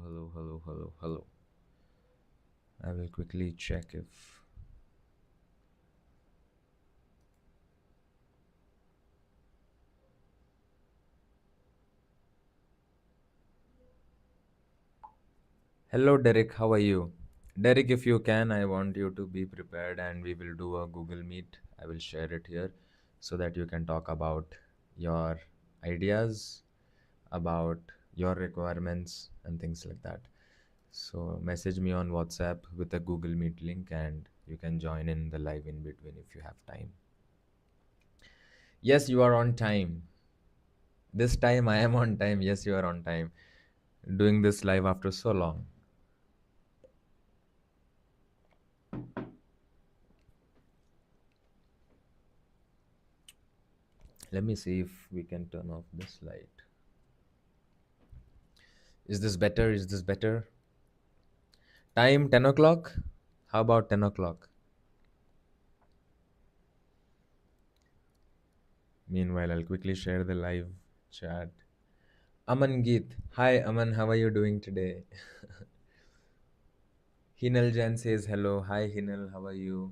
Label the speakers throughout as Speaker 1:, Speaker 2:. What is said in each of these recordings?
Speaker 1: Hello. I will quickly check if. Hello, Derek. How are you? Derek, if you can, I want you to be prepared and we will do a Google Meet. I will share it here so that you can talk about your ideas, about your requirements, and things like that. So, message me on WhatsApp with a Google Meet link and you can join in the live in between if you have time. Yes, you are on time. This time I am on time. Yes, you are on time. Doing this live after so long. Let me see if we can turn off this light. Is this better? Is this better? Time 10 o'clock? How about 10 o'clock? Meanwhile, I'll quickly share the live chat. Aman Geet. Hi, Aman. How are you doing today? Hinal Jan says hello. Hi, Hinal. How are you?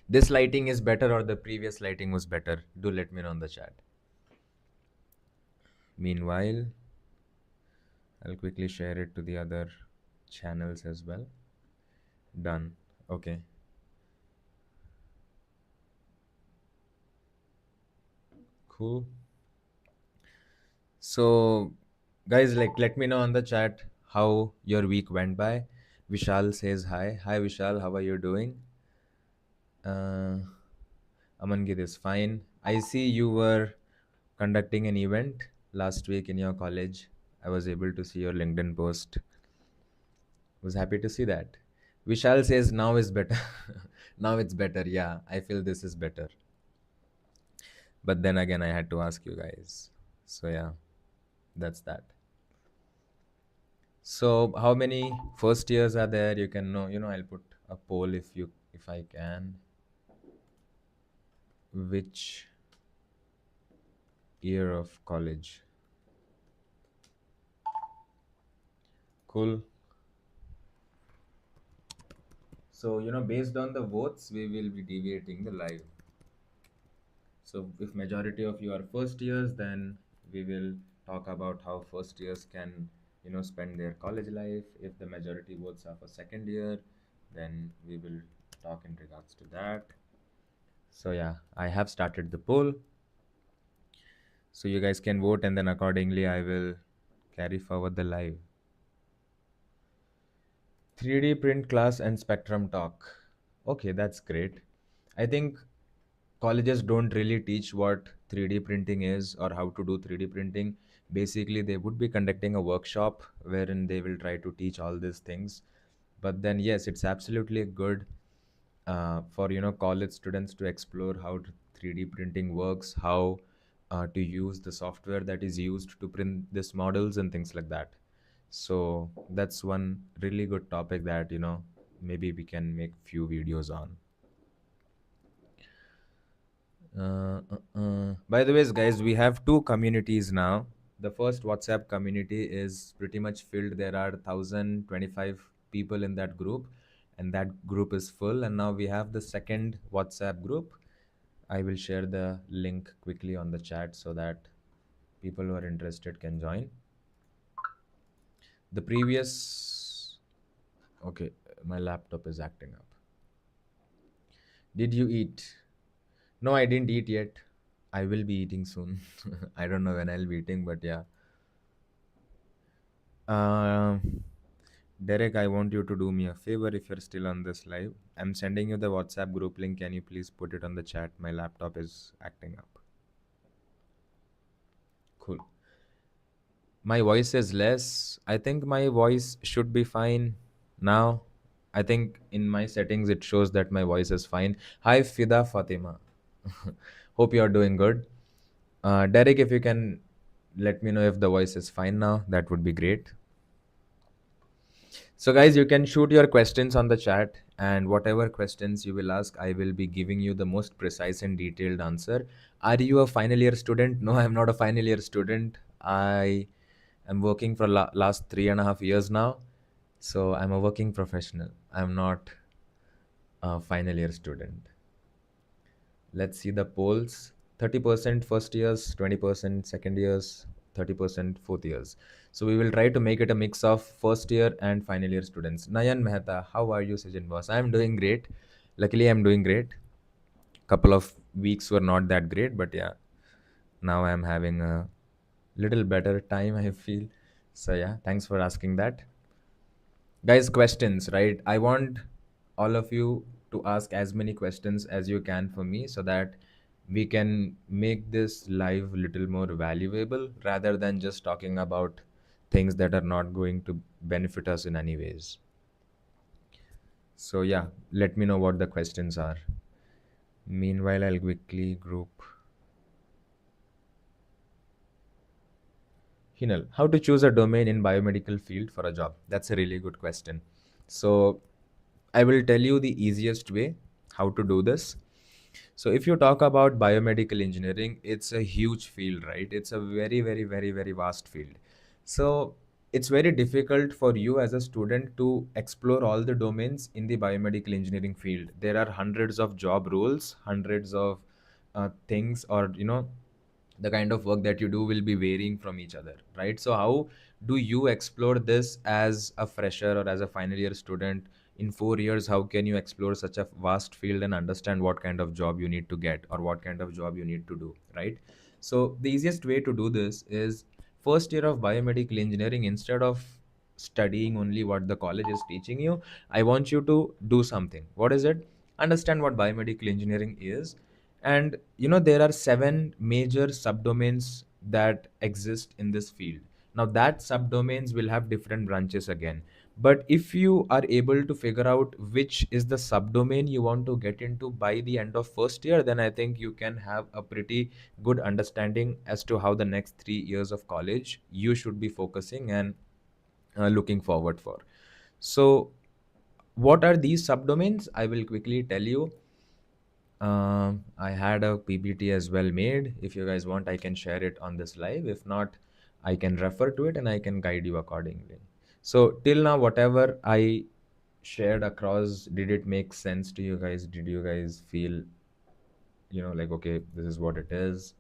Speaker 1: This lighting is better or the previous lighting was better? Do let me know in the chat. Meanwhile, I'll quickly share it to the other channels as well. Done. Okay. Cool. So, guys, let me know on the chat how your week went by. Vishal says hi. Hi, Vishal. How are you doing? Uh, Amangit is fine. I see you were conducting an event last week in your college. I was able to see your LinkedIn post. Was happy to see that. Vishal says now is better. Now it's better. Yeah, I feel this is better. But then again, I had to ask you guys. So yeah, that's that. So how many first years are there? You can know. I'll put a poll if I can. Which year of college? Cool. So based on the votes, we will be deviating the live. So if majority of you are first years, then we will talk about how first years can spend their college life. If the majority votes are for second year, then we will talk in regards to that. So yeah, I have started the poll. So you guys can vote and then accordingly I will carry forward the live. 3D print class and spectrum talk. Okay, that's great. I think colleges don't really teach what 3D printing is or how to do 3D printing. Basically, they would be conducting a workshop wherein they will try to teach all these things. But then, yes, it's absolutely good for college students to explore how 3D printing works, how to use the software that is used to print these models and things like that. So that's one really good topic that maybe we can make few videos on. By the way, guys, we have two communities now. The first WhatsApp community is pretty much filled. There are 1,025 people in that group, and that group is full. And now we have the second WhatsApp group. I will share the link quickly on the chat so that people who are interested can join. The previous. Okay, my laptop is acting up. Did you eat? No, I didn't eat yet. I will be eating soon. I don't know when I'll be eating, but yeah. Derek, I want you to do me a favor if you're still on this live. I'm sending you the WhatsApp group link. Can you please put it on the chat? My laptop is acting up. Cool. My voice is less. I think my voice should be fine now. I think in my settings it shows that my voice is fine. Hi, Fida Fatima. Hope you're doing good. Derek, if you can let me know if the voice is fine now, that would be great. So, guys, you can shoot your questions on the chat, and whatever questions you will ask, I will be giving you the most precise and detailed answer. Are you a final year student? No, I'm not a final year student. I I'm working for last 3.5 years now. So I'm a working professional. I'm not a final year student. Let's see the polls. 30% first years, 20% second years, 30% fourth years. So we will try to make it a mix of first year and final year students. Nayan Mehta, how are you, Sijin boss? I'm doing great. Luckily, I'm doing great. Couple of weeks were not that great, but yeah, now I'm having a little better time, I feel. So yeah, thanks for asking that. Guys, questions, right? I want all of you to ask as many questions as you can for me so that we can make this live little more valuable rather than just talking about things that are not going to benefit us in any ways. So yeah, let me know what the questions are. Meanwhile, I'll quickly group. Hinal, how to choose a domain in biomedical field for a job? That's a really good question. So I will tell you the easiest way how to do this. So if you talk about biomedical engineering, it's a huge field, right? It's a very, very, very, very vast field. So it's very difficult for you as a student to explore all the domains in the biomedical engineering field. There are hundreds of job roles, hundreds of things, or the kind of work that you do will be varying from each other, right? So how do you explore this as a fresher or as a final year student? In 4 years, how can you explore such a vast field and understand what kind of job you need to get or what kind of job you need to do, right? So the easiest way to do this is first year of biomedical engineering. Instead of studying only what the college is teaching you, I want you to do something. What is it? Understand what biomedical engineering is. And there are seven major subdomains that exist in this field. Now that subdomains will have different branches again, but if you are able to figure out which is the subdomain you want to get into by the end of first year, then I think you can have a pretty good understanding as to how the next 3 years of college you should be focusing and looking forward for. So what are these subdomains? I will quickly tell you. I had a PPT as well made. If you guys want, I can share it on this live. If not, I can refer to it and I can guide you accordingly. So till now, whatever I shared across, did it make sense to you guys? Did you guys feel, like, okay, this is what it is?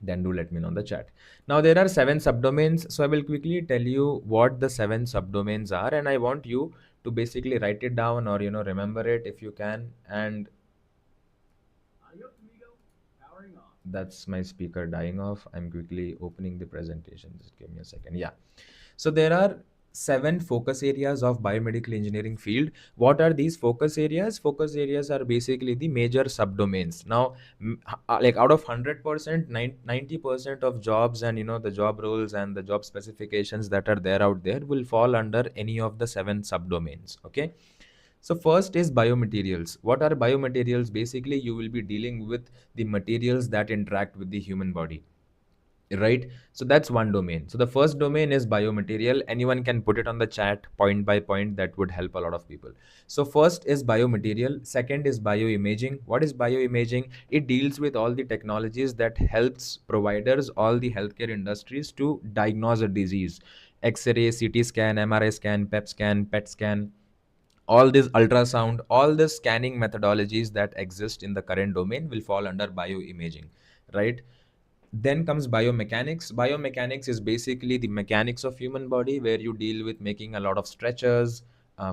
Speaker 1: Then do let me know in the chat. Now there are seven subdomains. So I will quickly tell you what the seven subdomains are, and I want you to basically write it down or remember it if you can. And that's my speaker dying off. I'm quickly opening the presentation. Just give me a second. Yeah. So there are seven focus areas of biomedical engineering field. What are these focus areas? Focus areas are basically the major subdomains. Now, like out of 100%, 90% of jobs and the job roles and the job specifications that are there out there will fall under any of the seven subdomains. Okay. So first is biomaterials. What are biomaterials? Basically, you will be dealing with the materials that interact with the human body, right? So that's one domain. So the first domain is biomaterial. Anyone can put it on the chat point by point. That would help a lot of people. So first is biomaterial. Second is bioimaging. What is bioimaging? It deals with all the technologies that helps providers, all the healthcare industries to diagnose a disease. X-ray, CT scan, MRI scan, PEP scan, PET scan, all this ultrasound, all the scanning methodologies that exist in the current domain will fall under bioimaging, right? Then comes biomechanics. Biomechanics is basically the mechanics of human body, where you deal with making a lot of stretchers,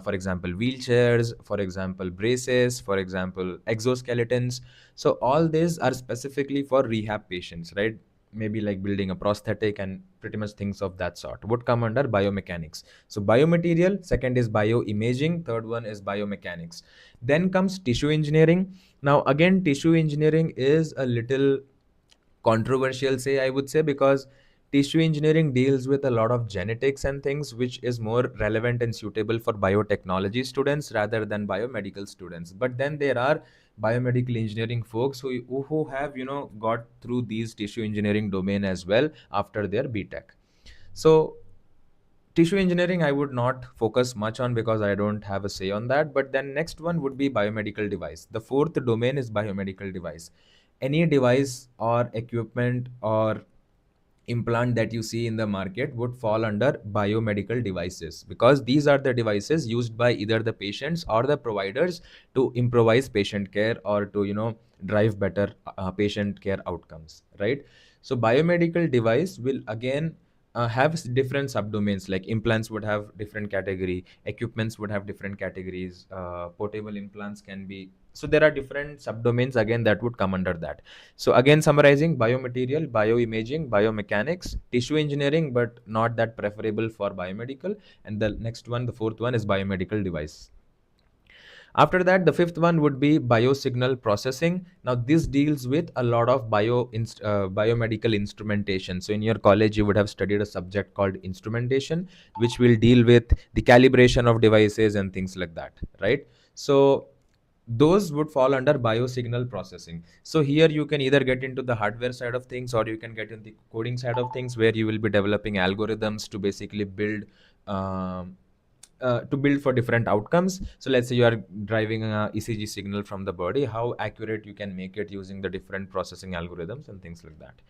Speaker 1: for example wheelchairs, for example braces, for example exoskeletons. So all these are specifically for rehab patients, right? Maybe like building a prosthetic and pretty much things of that sort would come under biomechanics. So biomaterial, second is bioimaging, third one is biomechanics. Then comes tissue engineering. Now again, tissue engineering is a little controversial, say, I would say, because tissue engineering deals with a lot of genetics and things, which is more relevant and suitable for biotechnology students rather than biomedical students. But then there are biomedical engineering folks who have got through these tissue engineering domain as well after their BTech. So tissue engineering I would not focus much on because I don't have a say on that. But then next one would be biomedical device. The fourth domain is biomedical device. Any device or equipment or implant that you see in the market would fall under biomedical devices, because these are the devices used by either the patients or the providers to improvise patient care or to drive better patient care outcomes, right? So biomedical device will again have different subdomains, like implants would have different category, equipments would have different categories, portable implants can be, so there are different subdomains again that would come under that. So again, summarizing: biomaterial, bioimaging, biomechanics, tissue engineering, but not that preferable for biomedical. And the next one, the fourth one, is biomedical device. After that, the fifth one would be biosignal processing. Now, this deals with a lot of biomedical instrumentation. So, in your college, you would have studied a subject called instrumentation, which will deal with the calibration of devices and things like that, right? So, those would fall under biosignal processing. So here you can either get into the hardware side of things, or you can get in the coding side of things, where you will be developing algorithms to basically um, build for different outcomes. So let's say you are driving a ECG signal from the body, how accurate you can make it using the different processing algorithms and things like that.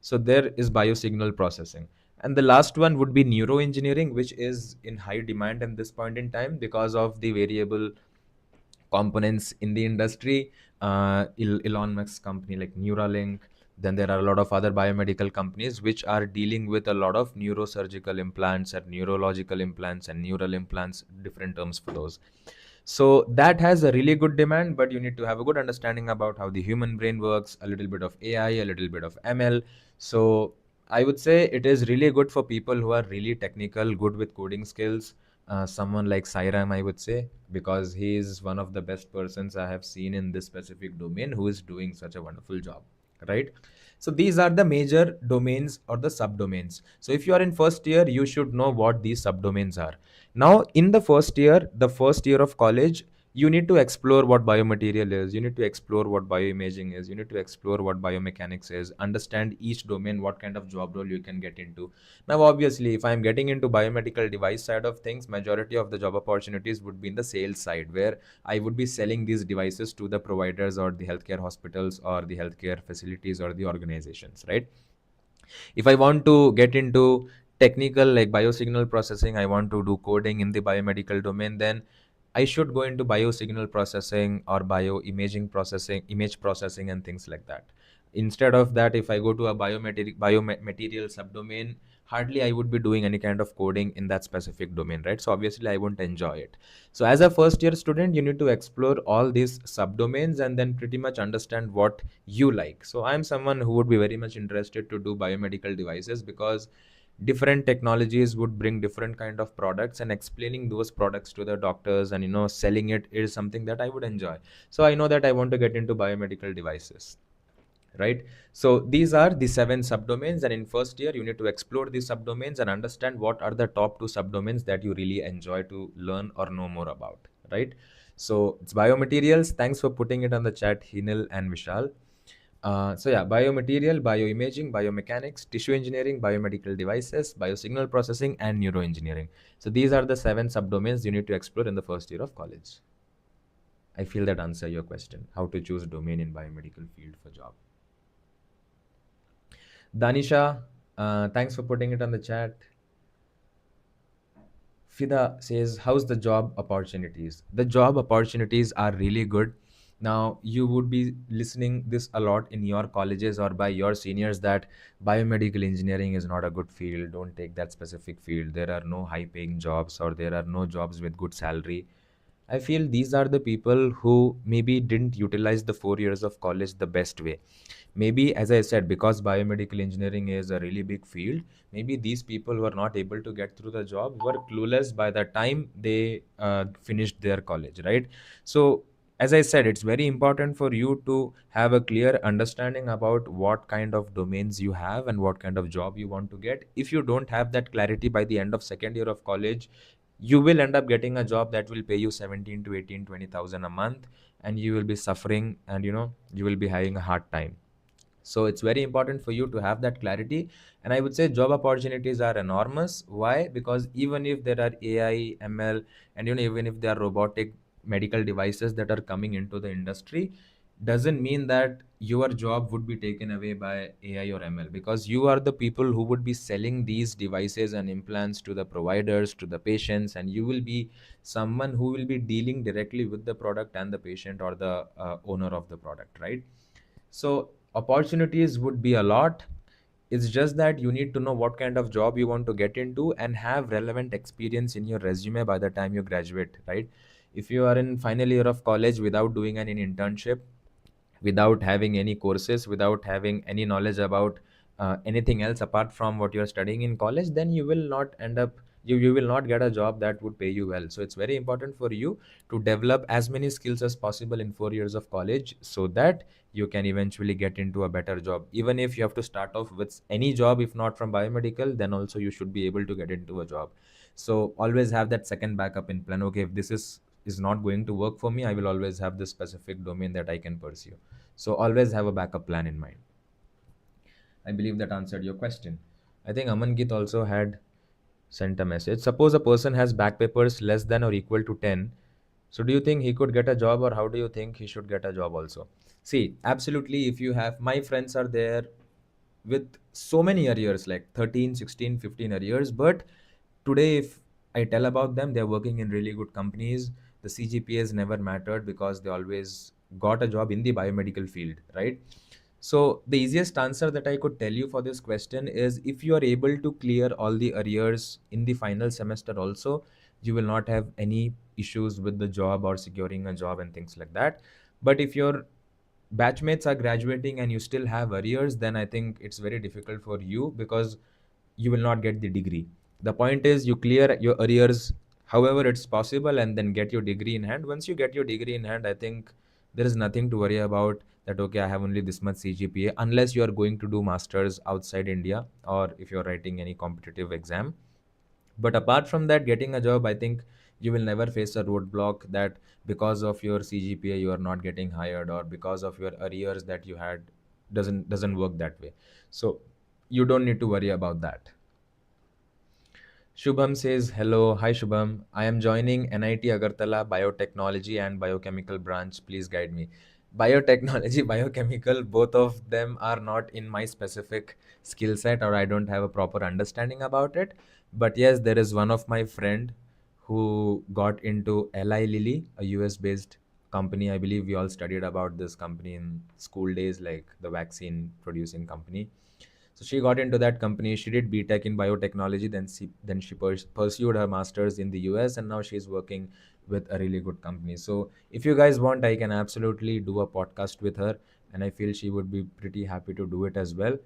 Speaker 1: So there is biosignal processing. And the last one would be neuroengineering, which is in high demand at this point in time because of the variable components in the industry. Elon Musk's company like Neuralink. Then there are a lot of other biomedical companies which are dealing with a lot of neurosurgical implants and neurological implants and neural implants, different terms for those. So that has a really good demand, but you need to have a good understanding about how the human brain works, a little bit of AI, a little bit of ML. So I would say it is really good for people who are really technical, good with coding skills. Someone like Sairam, I would say, because he is one of the best persons I have seen in this specific domain who is doing such a wonderful job, right? So these are the major domains or the subdomains. So if you are in first year, you should know what these subdomains are. Now, in the first year of college, you need to explore what biomaterial is, you need to explore what bioimaging is, you need to explore what biomechanics is, understand each domain, what kind of job role you can get into. Now, obviously, if I'm getting into biomedical device side of things, majority of the job opportunities would be in the sales side, where I would be selling these devices to the providers or the healthcare hospitals or the healthcare facilities or the organizations, right? If I want to get into technical like biosignal processing, I want to do coding in the biomedical domain, then I should go into biosignal processing or bioimaging processing, image processing, and things like that. Instead of that, if I go to a biomaterial subdomain, hardly I would be doing any kind of coding in that specific domain, right? So obviously I won't enjoy it. So as a first year student, you need to explore all these subdomains and then pretty much understand what you like. So I'm someone who would be very much interested to do biomedical devices, because different technologies would bring different kind of products, and explaining those products to the doctors and selling it is something that I would enjoy. So I know that I want to get into biomedical devices, right? So these are the 7 subdomains, and in first year you need to explore these subdomains and understand what are the top 2 subdomains that you really enjoy to learn or know more about, right? So it's biomaterials. Thanks for putting it on the chat, Hinil and Vishal. So yeah, biomaterial, bioimaging, biomechanics, tissue engineering, biomedical devices, biosignal processing, and neuroengineering. So these are the 7 subdomains you need to explore in the first year of college. I feel that answer your question, how to choose domain in biomedical field for job. Danisha, thanks for putting it on the chat. Fida says, how's the job opportunities? The job opportunities are really good. Now, you would be listening this a lot in your colleges or by your seniors that biomedical engineering is not a good field. Don't take that specific field. There are no high paying jobs, or there are no jobs with good salary. I feel these are the people who maybe didn't utilize the 4 years of college the best way. Maybe, as I said, because biomedical engineering is a really big field, maybe these people who are not able to get through the job were clueless by the time they finished their college, right? So as I said, it's very important for you to have a clear understanding about what kind of domains you have and what kind of job you want to get. If you don't have that clarity by the end of second year of college, you will end up getting a job that will pay you 17 to 18, 20,000 a month, and you will be suffering, and you will be having a hard time. So it's very important for you to have that clarity. And I would say job opportunities are enormous. Why? Because even if there are AI, ML, and even if there are robotic medical devices that are coming into the industry, doesn't mean that your job would be taken away by AI or ML, because you are the people who would be selling these devices and implants to the providers, to the patients, and you will be someone who will be dealing directly with the product and the patient or the owner of the product, right? So opportunities would be a lot. It's just that you need to know what kind of job you want to get into and have relevant experience in your resume by the time you graduate, right? If you are in final year of college without doing an internship, without having any courses, without having any knowledge about anything else apart from what you're studying in college, then you will not end up, you will not get a job that would pay you well. So it's very important for you to develop as many skills as possible in 4 years of college, so that you can eventually get into a better job. Even if you have to start off with any job, if not from biomedical, then also you should be able to get into a job. So always have that second backup in plan. Okay, if this is not going to work for me, I will always have this specific domain that I can pursue. So always have a backup plan in mind. I believe that answered your question. I think Amangit also had sent a message. Suppose a person has back papers less than or equal to 10. So do you think he could get a job, or how do you think he should get a job also? See, absolutely, if you have, my friends are there with so many arrears, like 13, 16, 15 arrears, but today if I tell about them, they're working in really good companies. The CGPAs never mattered because they always got a job in the biomedical field, right? So the easiest answer that I could tell you for this question is, if you are able to clear all the arrears in the final semester also, you will not have any issues with the job or securing a job and things like that. But if your batchmates are graduating and you still have arrears, then I think it's very difficult for you, because you will not get the degree. The point is, you clear your arrears however it's possible and then get your degree in hand. Once you get your degree in hand, I think there is nothing to worry about, that okay, I have only this much CGPA, unless you are going to do masters outside India, or if you're writing any competitive exam. But apart from that, getting a job, I think you will never face a roadblock that because of your CGPA you are not getting hired, or because of your arrears that you had doesn't work that way. So you don't need to worry about that. Shubham says, hello. Hi, Shubham. I am joining NIT Agartala Biotechnology and Biochemical branch. Please guide me. Biotechnology, biochemical, both of them are not in my specific skill set, or I don't have a proper understanding about it. But yes, there is one of my friend who got into Eli Lilly, a US based company. I believe we all studied about this company in school days, like the vaccine producing company. So she got into that company. She did BTech in biotechnology. Then she pursued her masters in the US, and now she's working with a really good company. So if you guys want, I can absolutely do a podcast with her, and I feel she would be pretty happy to do it as well.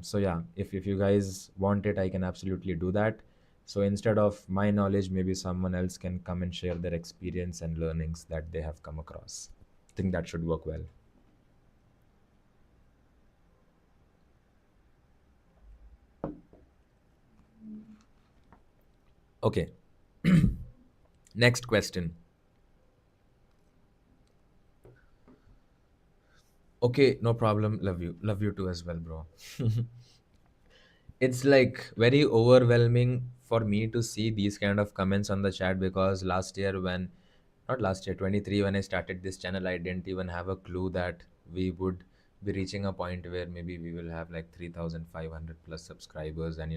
Speaker 1: So yeah, if you guys want it, I can absolutely do that. So instead of my knowledge, maybe someone else can come and share their experience and learnings that they have come across. I think that should work well. Okay. Next question. Okay, no problem. Love you. Love you too as well, bro. It's like very overwhelming for me to see these kind of comments on the chat, because last year when, not last year, 23, when I started this channel, I didn't even have a clue that we would be reaching a point where maybe we will have like 3,500 plus subscribers, and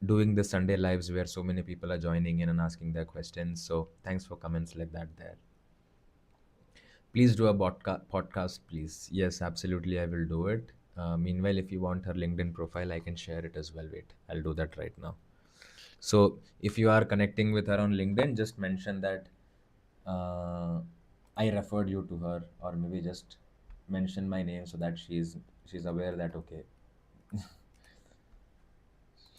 Speaker 1: doing the Sunday lives where so many people are joining in and asking their questions. So thanks for comments like that there. Please do a podcast, please. Yes, absolutely, I will do it. Meanwhile, if you want her LinkedIn profile, I can share it as well. Wait, I'll do that right now. So if you are connecting with her on LinkedIn, just mention that uh, I referred you to her, or maybe just mention my name so that she's aware that okay,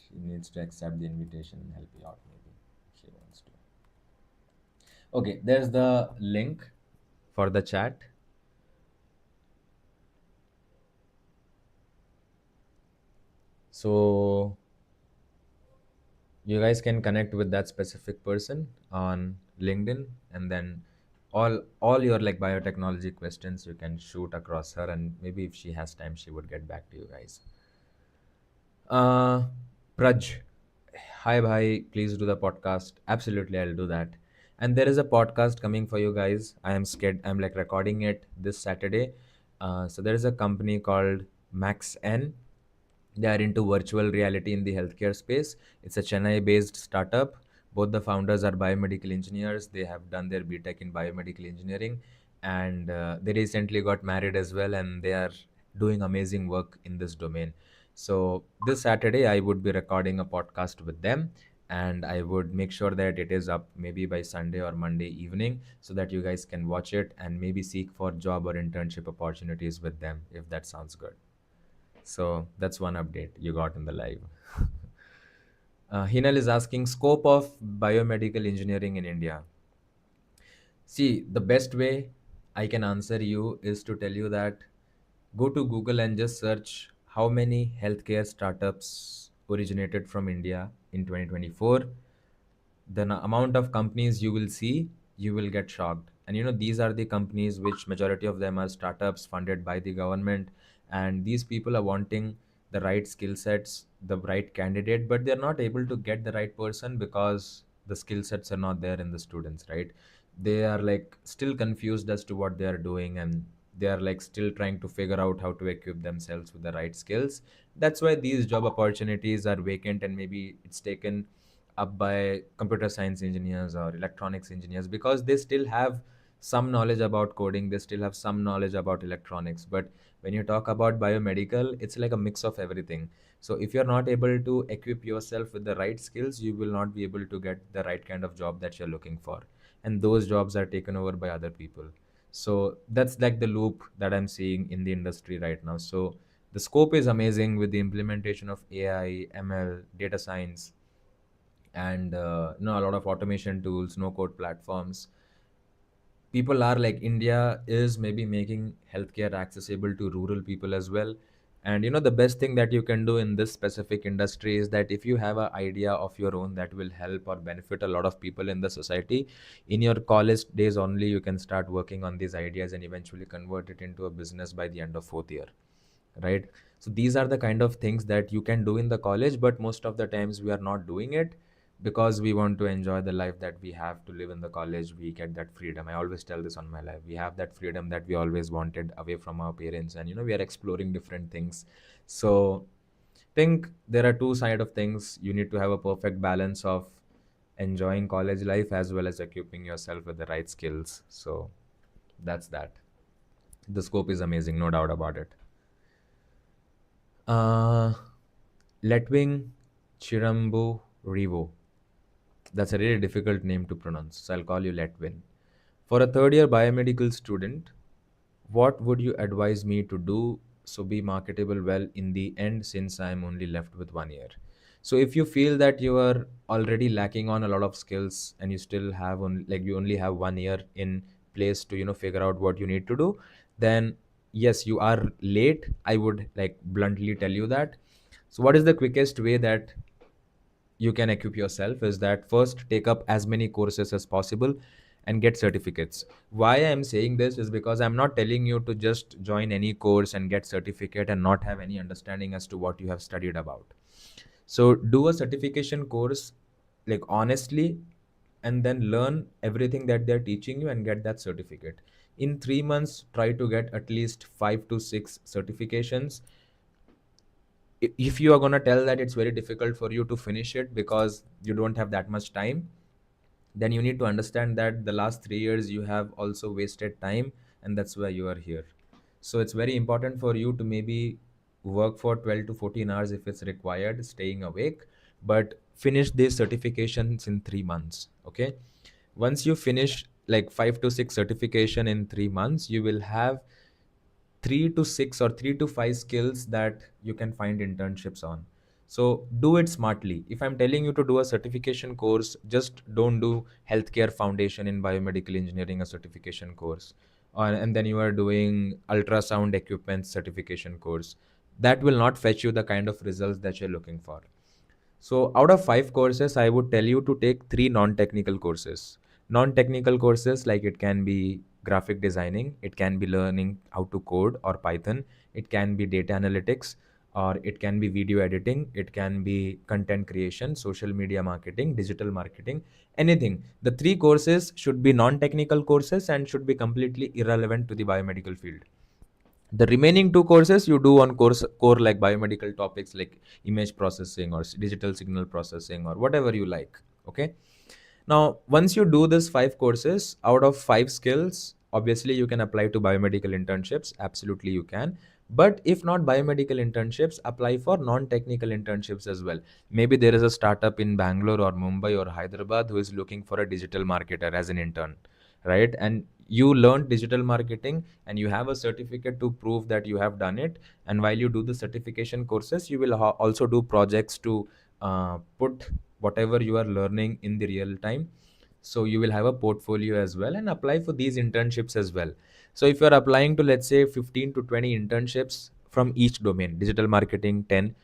Speaker 1: she needs to accept the invitation and help you out. Maybe she wants to. Okay, there's the link for the chat. So you guys can connect with that specific person on LinkedIn, and then all your like biotechnology questions you can shoot across her, and maybe if she has time she would get back to you guys. uh Praj, hi bhai, please do the podcast. Absolutely, I'll do that. And there is a podcast coming for you guys. I am scared, I'm like recording it this Saturday. So there is a company called MaxN. They are into virtual reality in the healthcare space. It's a Chennai based startup. Both the founders are biomedical engineers. They have done their BTech in biomedical engineering, and they recently got married as well, and they are doing amazing work in this domain. So this Saturday, I would be recording a podcast with them, and I would make sure that it is up maybe by Sunday or Monday evening so that you guys can watch it and maybe seek for job or internship opportunities with them if that sounds good. So that's one update you got in the live. Hinal is asking scope of biomedical engineering in India. See, the best way I can answer you is to tell you that go to Google and just search how many healthcare startups originated from India in 2024. The amount of companies you will see, you will get shocked. And these are the companies which majority of them are startups funded by the government, and these people are wanting the right skill sets, the right candidate, but they're not able to get the right person because the skill sets are not there in the students, right? They are like still confused as to what they are doing, and they are like still trying to figure out how to equip themselves with the right skills. That's why these job opportunities are vacant, and maybe it's taken up by computer science engineers or electronics engineers because they still have some knowledge about coding, they still have some knowledge about electronics. But when you talk about biomedical, it's like a mix of everything. So if you're not able to equip yourself with the right skills, you will not be able to get the right kind of job that you're looking for, and those jobs are taken over by other people. So that's like the loop that I'm seeing in the industry right now. So the scope is amazing with the implementation of AI, ML, data science, and a lot of automation tools, no code platforms. People are like, India is maybe making healthcare accessible to rural people as well. And the best thing that you can do in this specific industry is that if you have an idea of your own that will help or benefit a lot of people in the society, in your college days only you can start working on these ideas and eventually convert it into a business by the end of fourth year, right? So these are the kind of things that you can do in the college, but most of the times we are not doing it because we want to enjoy the life that we have to live in the college. We get that freedom. I always tell this on my life. We have that freedom that we always wanted away from our parents, and we are exploring different things. So think there are two side of things. You need to have a perfect balance of enjoying college life as well as equipping yourself with the right skills. So that's that. The scope is amazing, no doubt about it. Uh, Letwing Chirambo Revo. That's a really difficult name to pronounce, so I'll call you Letwin. For a third year biomedical student, what would you advise me to do so be marketable well in the end, since I'm only left with 1 year? So if you feel that you are already lacking on a lot of skills and you still have you only have 1 year in place to figure out what you need to do, then yes, you are late. I would like bluntly tell you that. So what is the quickest way that you can equip yourself is that first take up as many courses as possible and get certificates. Why I'm saying this is because I'm not telling you to just join any course and get certificate and not have any understanding as to what you have studied about. So do a certification course like honestly, and then learn everything that they're teaching you and get that certificate. In 3 months, try to get at least 5 to 6 certifications. If you are going to tell that it's very difficult for you to finish it because you don't have that much time, then you need to understand that the last 3 years you have also wasted time, and that's why you are here. So it's very important for you to maybe work for 12 to 14 hours if it's required, staying awake, but finish these certifications in 3 months. Okay, once you finish like 5 to 6 certification in 3 months, you will have 3 to 6 or 3 to 5 skills that you can find internships on. So do it smartly. If I'm telling you to do a certification course, just don't do healthcare foundation in biomedical engineering, a certification course, and then you are doing ultrasound equipment certification course. That will not fetch you the kind of results that you're looking for. So out of 5 courses, I would tell you to take 3 non-technical courses. Non-technical courses, like it can be graphic designing, it can be learning how to code or Python, it can be data analytics, or it can be video editing, it can be content creation, social media marketing, digital marketing, anything. The 3 courses should be non-technical courses and should be completely irrelevant to the biomedical field. The remaining two courses you do on core like biomedical topics like image processing or digital signal processing or whatever you like. Okay. Now, once you do this 5 courses, out of 5 skills, obviously you can apply to biomedical internships. Absolutely, you can. But if not biomedical internships, apply for non-technical internships as well. Maybe there is a startup in Bangalore or Mumbai or Hyderabad who is looking for a digital marketer as an intern, right? And you learned digital marketing and you have a certificate to prove that you have done it. And while you do the certification courses, you will also do projects to put whatever you are learning in the real time. So you will have a portfolio as well and apply for these internships as well. So if you are applying to, let's say, 15 to 20 internships from each domain, digital marketing 10,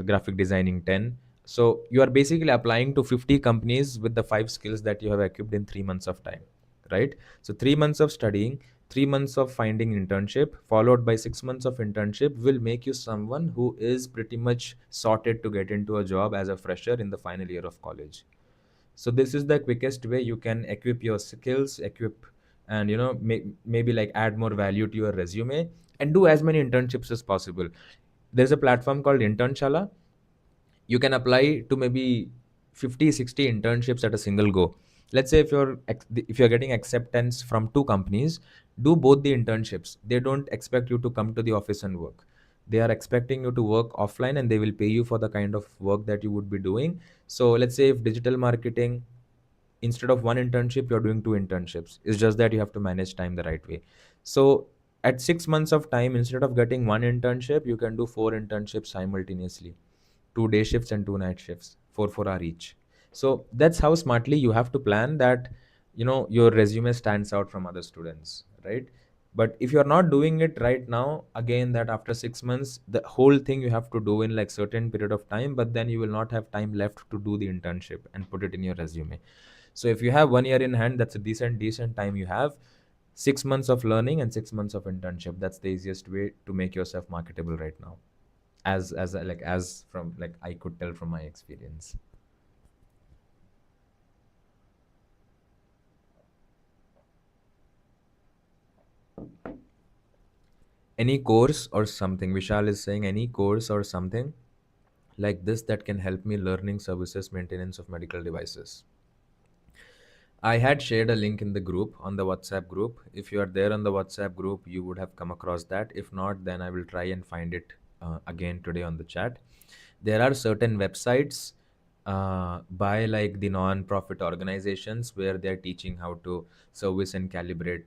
Speaker 1: graphic designing 10, so you are basically applying to 50 companies with the 5 skills that you have equipped in 3 months of time, right? So 3 months of studying, 3 months of finding internship followed by 6 months of internship will make you someone who is pretty much sorted to get into a job as a fresher in the final year of college. So this is the quickest way you can equip your skills, equip, and maybe like add more value to your resume and do as many internships as possible. There's a platform called Internshala. You can apply to maybe 50, 60 internships at a single go. Let's say if you're getting acceptance from 2 companies, do both the internships. They don't expect you to come to the office and work. They are expecting you to work offline and they will pay you for the kind of work that you would be doing. So let's say if digital marketing, instead of one internship you're doing 2 internships, it's just that you have to manage time the right way. So at 6 months of time, instead of getting one internship, you can do 4 internships simultaneously, 2 day shifts and 2 night shifts, 4 4 hour each. So that's how smartly you have to plan that, your resume stands out from other students, right? But if you're not doing it right now, again, that after 6 months the whole thing you have to do in like certain period of time, but then you will not have time left to do the internship and put it in your resume. So if you have 1 year in hand, that's a decent time you have. 6 months of learning and 6 months of internship, that's the easiest way to make yourself marketable right now, as from like I could tell from my experience. Any course or something, Vishal is saying, any course or something like this that can help me learning services maintenance of medical devices. I had shared a link in the group, on the WhatsApp group. If you are there on the WhatsApp group, you would have come across that. If not, then I will try and find it again today on the chat. There are certain websites by like the non-profit organizations where they're teaching how to service and calibrate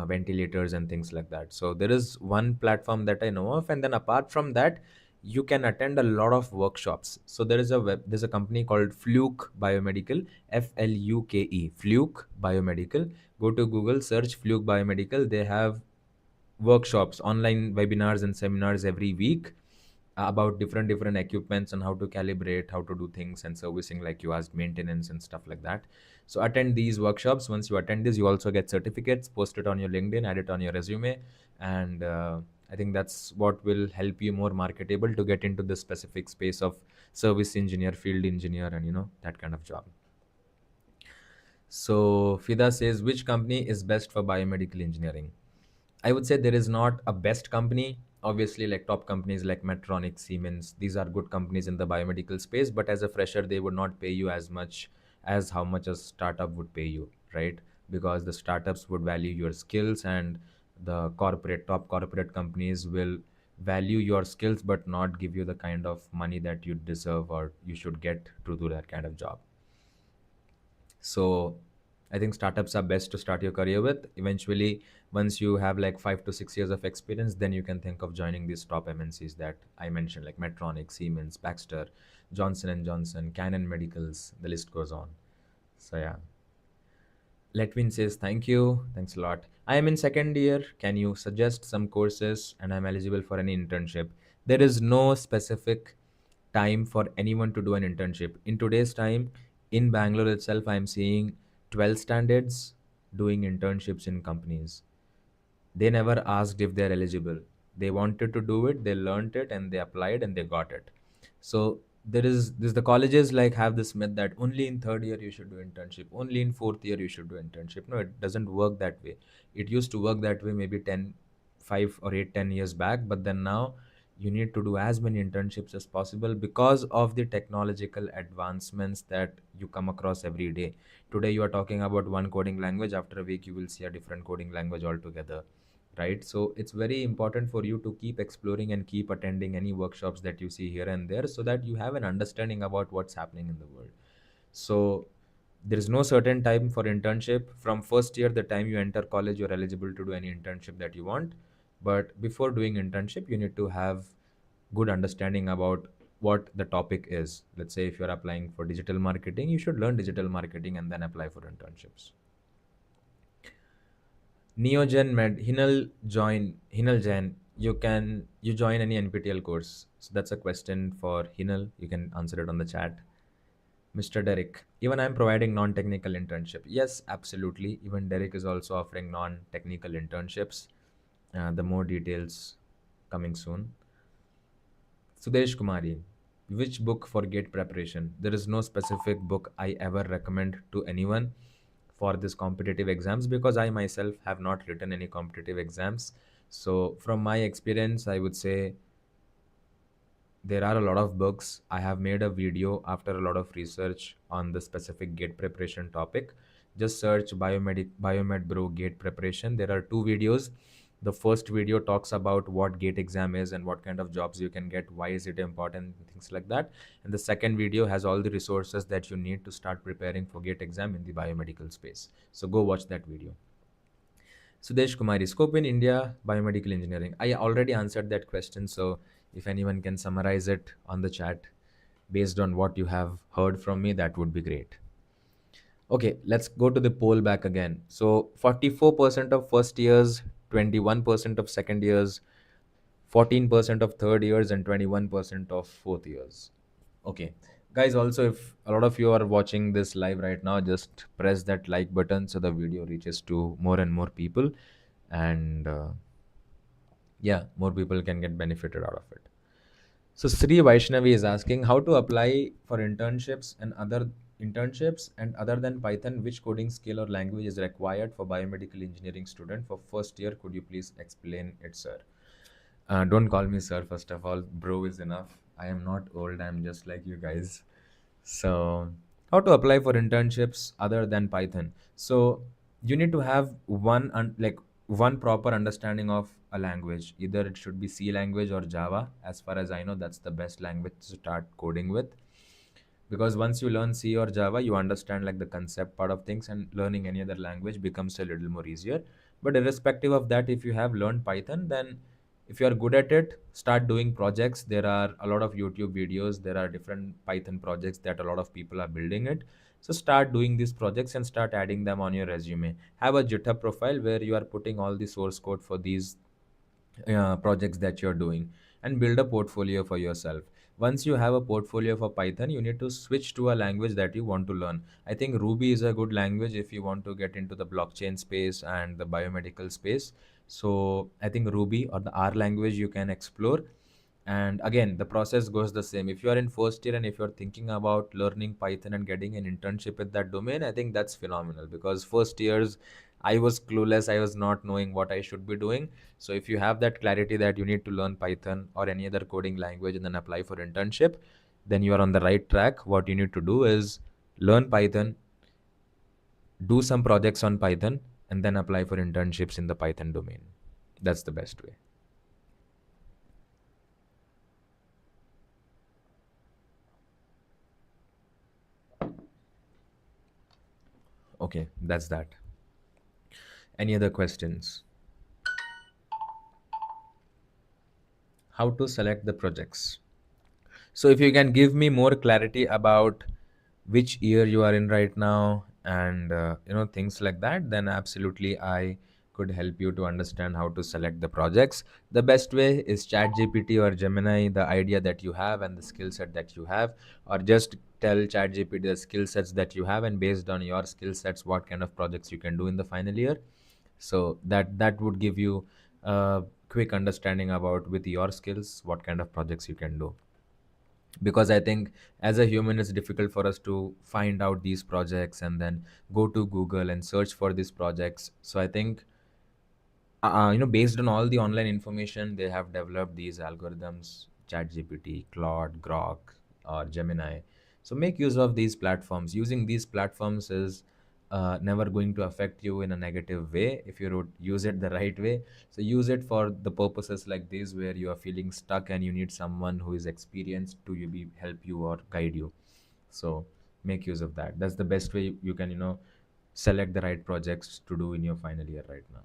Speaker 1: ventilators and things like that. So there is one platform that I know of, and then apart from that, you can attend a lot of workshops. So there's a company called Fluke Biomedical, Fluke, Fluke Biomedical. Go to Google, search Fluke Biomedical. They have workshops, online webinars and seminars every week about different equipments and how to calibrate, how to do things and servicing, like you asked, maintenance and stuff like that. So attend these workshops. Once you attend this, you also get certificates, post it on your LinkedIn, add it on your resume, and I think that's what will help you more marketable to get into the specific space of service engineer, field engineer, and that kind of job. So Fida says, which company is best for biomedical engineering? I would say there is not a best company. Obviously, like top companies like Medtronic, Siemens, these are good companies in the biomedical space. But as a fresher, they would not pay you as much as how much a startup would pay you, right? Because the startups would value your skills, and the top corporate companies will value your skills but not give you the kind of money that you deserve or you should get to do that kind of job. So I think startups are best to start your career with. Eventually, once you have like 5 to 6 years of experience, then you can think of joining these top MNCs that I mentioned, like Medtronic, Siemens, Baxter, Johnson and Johnson, Canon Medicals. The list goes on. So yeah. Letwin says, thank you. Thanks a lot. I am in second year. Can you suggest some courses and I'm eligible for any internship? There is no specific time for anyone to do an internship. In today's time, in Bangalore itself, I'm seeing 12 standards doing internships in companies. They never asked if they're eligible. They wanted to do it, they learned it, and they applied and they got it. So there's the colleges like have this myth that only in third year you should do internship, only in fourth year you should do internship. No, it doesn't work that way. It used to work that way maybe 10, 5 or 8, 10 years back, but then now you need to do as many internships as possible because of the technological advancements that you come across every day. Today you are talking about one coding language, after a week you will see a different coding language altogether, right? So it's very important for you to keep exploring and keep attending any workshops that you see here and there, so that you have an understanding about what's happening in the world. So there is no certain time for internship. From first year, the time you enter college, you're eligible to do any internship that you want. But before doing internship, you need to have good understanding about what the topic is. Let's say if you're applying for digital marketing, you should learn digital marketing and then apply for internships. Neogen Med Hinal Jain. You join any NPTEL course. So that's a question for Hinal. You can answer it on the chat. Mr. Derek, even I'm providing non-technical internship. Yes, absolutely. Even Derek is also offering non-technical internships. The more details coming soon. Sudesh Kumari, which book for gate preparation? There is no specific book I ever recommend to anyone for this competitive exams, because I myself have not written any competitive exams. So from my experience, I would say there are a lot of books. I have made a video after a lot of research on the specific gate preparation topic. Just search Biomed Bro gate preparation. There are two videos. The first video talks about what gate exam is and what kind of jobs you can get, why is it important, things like that. And the second video has all the resources that you need to start preparing for gate exam in the biomedical space. So go watch that video. Sudesh Kumari, scope in India, biomedical engineering. I already answered that question. So if anyone can summarize it on the chat based on what you have heard from me, that would be great. Okay, let's go to the poll back again. So 44% of first years, 21% of second years, 14% of third years, and 21% of fourth years. Okay. Guys, also, if a lot of you are watching this live right now, just press that like button so the video reaches to more and more people. And yeah, more people can get benefited out of it. So Sri Vaishnavi is asking how to apply for internships and other than Python, which coding skill or language is required for biomedical engineering student for first year? Could you please explain it, sir? Don't call me sir, first of all. Bro is enough. I am not old. I'm just like you guys. So, how to apply for internships other than Python? So, you need to have one proper understanding of a language. Either it should be C language or Java. As far as I know, that's the best language to start coding with, because once you learn C or Java, you understand like the concept part of things, and learning any other language becomes a little more easier. But irrespective of that, if you have learned Python, then if you are good at it, start doing projects. There are a lot of YouTube videos, there are different Python projects that a lot of people are building it. So start doing these projects and start adding them on your resume. Have a GitHub profile where you are putting all the source code for these projects that you're doing, and build a portfolio for yourself. Once you have a portfolio for Python, you need to switch to a language that you want to learn. I think Ruby is a good language if you want to get into the blockchain space and the biomedical space. So I think Ruby or the R language you can explore. And again, the process goes the same. If you are in first year and if you're thinking about learning Python and getting an internship in that domain, I think that's phenomenal, because first years I was clueless. I was not knowing what I should be doing. So if you have that clarity that you need to learn Python or any other coding language and then apply for internship, then you are on the right track. What you need to do is learn Python, do some projects on Python, and then apply for internships in the Python domain. That's the best way. Okay, that's that. Any other questions? How to select the projects? So if you can give me more clarity about which year you are in right now, and things like that, then absolutely I could help you to understand how to select the projects. The best way is ChatGPT or Gemini, the idea that you have and the skill set that you have, or just tell ChatGPT the skill sets that you have, and based on your skill sets, what kind of projects you can do in the final year. So that would give you a quick understanding about, with your skills, what kind of projects you can do. Because I think as a human, it's difficult for us to find out these projects and then go to Google and search for these projects. So I think based on all the online information, they have developed these algorithms, ChatGPT, Claude, Grok, or Gemini. So make use of these platforms. Using these platforms is never going to affect you in a negative way if you would use it the right way. So use it for the purposes like this, where you are feeling stuck and you need someone who is experienced to you be help you or guide you. So make use of that. That's the best way you can select the right projects to do in your final year right now.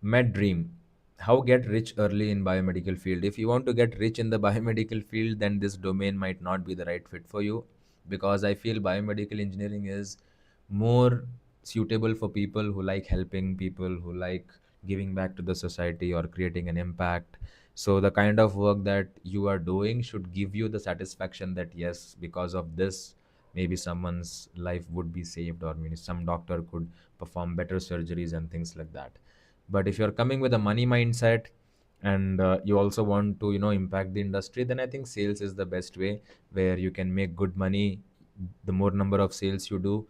Speaker 1: Med dream. How get rich early in biomedical field? If you want to get rich in the biomedical field, then this domain might not be the right fit for you, because I feel biomedical engineering is more suitable for people who like helping people, who like giving back to the society or creating an impact. So the kind of work that you are doing should give you the satisfaction that yes, because of this, maybe someone's life would be saved, or maybe some doctor could perform better surgeries and things like that. But if you're coming with a money mindset, and you also want to impact the industry, then I think sales is the best way, where you can make good money. The more number of sales you do,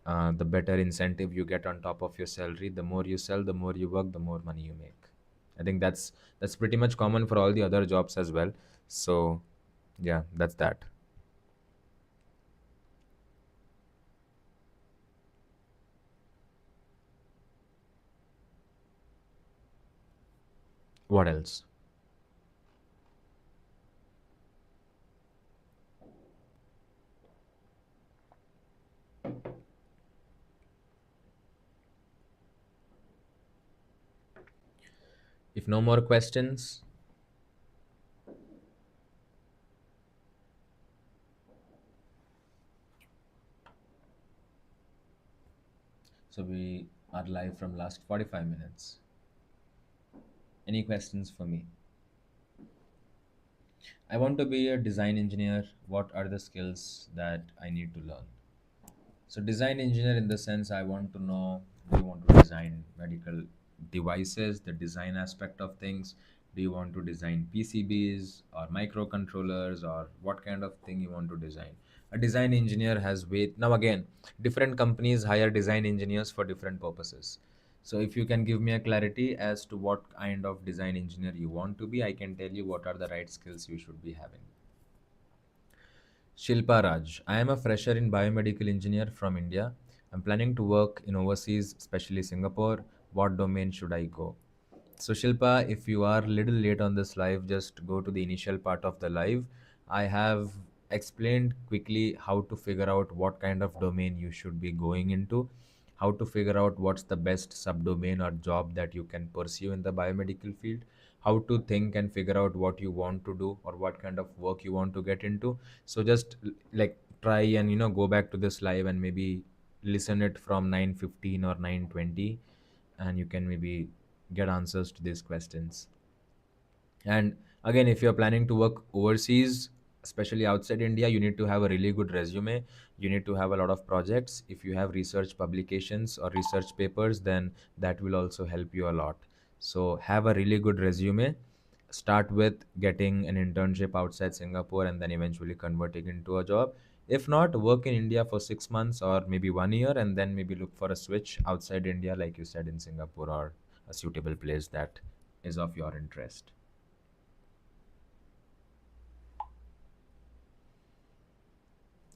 Speaker 1: the better incentive you get on top of your salary. The more you sell, the more you work, the more money you make. I think that's pretty much common for all the other jobs as well. So yeah, that's that. What else? If no more questions, so we are live from last 45 minutes. Any questions for me? I want to be a design engineer. What are the skills that I need to learn? So, design engineer in the sense, I want to know, do you want to design medical devices, the design aspect of things? Do you want to design PCBs or microcontrollers, or what kind of thing you want to design? A design engineer has weight. Now, again, different companies hire design engineers for different purposes. So, if you can give me a clarity as to what kind of design engineer you want to be, I can tell you what are the right skills you should be having. Shilpa Raj. I am a fresher in biomedical engineer from India. I'm planning to work in overseas, especially Singapore. What domain should I go? So Shilpa, if you are little late on this live, just go to the initial part of the live. I have explained quickly how to figure out what kind of domain you should be going into, how to figure out what's the best subdomain or job that you can pursue in the biomedical field, how to think and figure out what you want to do or what kind of work you want to get into. So just like try and go back to this live and maybe listen it from 9:15 or 9:20, and you can maybe get answers to these questions. And again, if you're planning to work overseas, especially outside India, you need to have a really good resume. You need to have a lot of projects. If you have research publications or research papers, then that will also help you a lot. So have a really good resume. Start with getting an internship outside Singapore and then eventually converting into a job. If not, work in India for 6 months or maybe 1 year, and then maybe look for a switch outside India, like you said, in Singapore or a suitable place that is of your interest.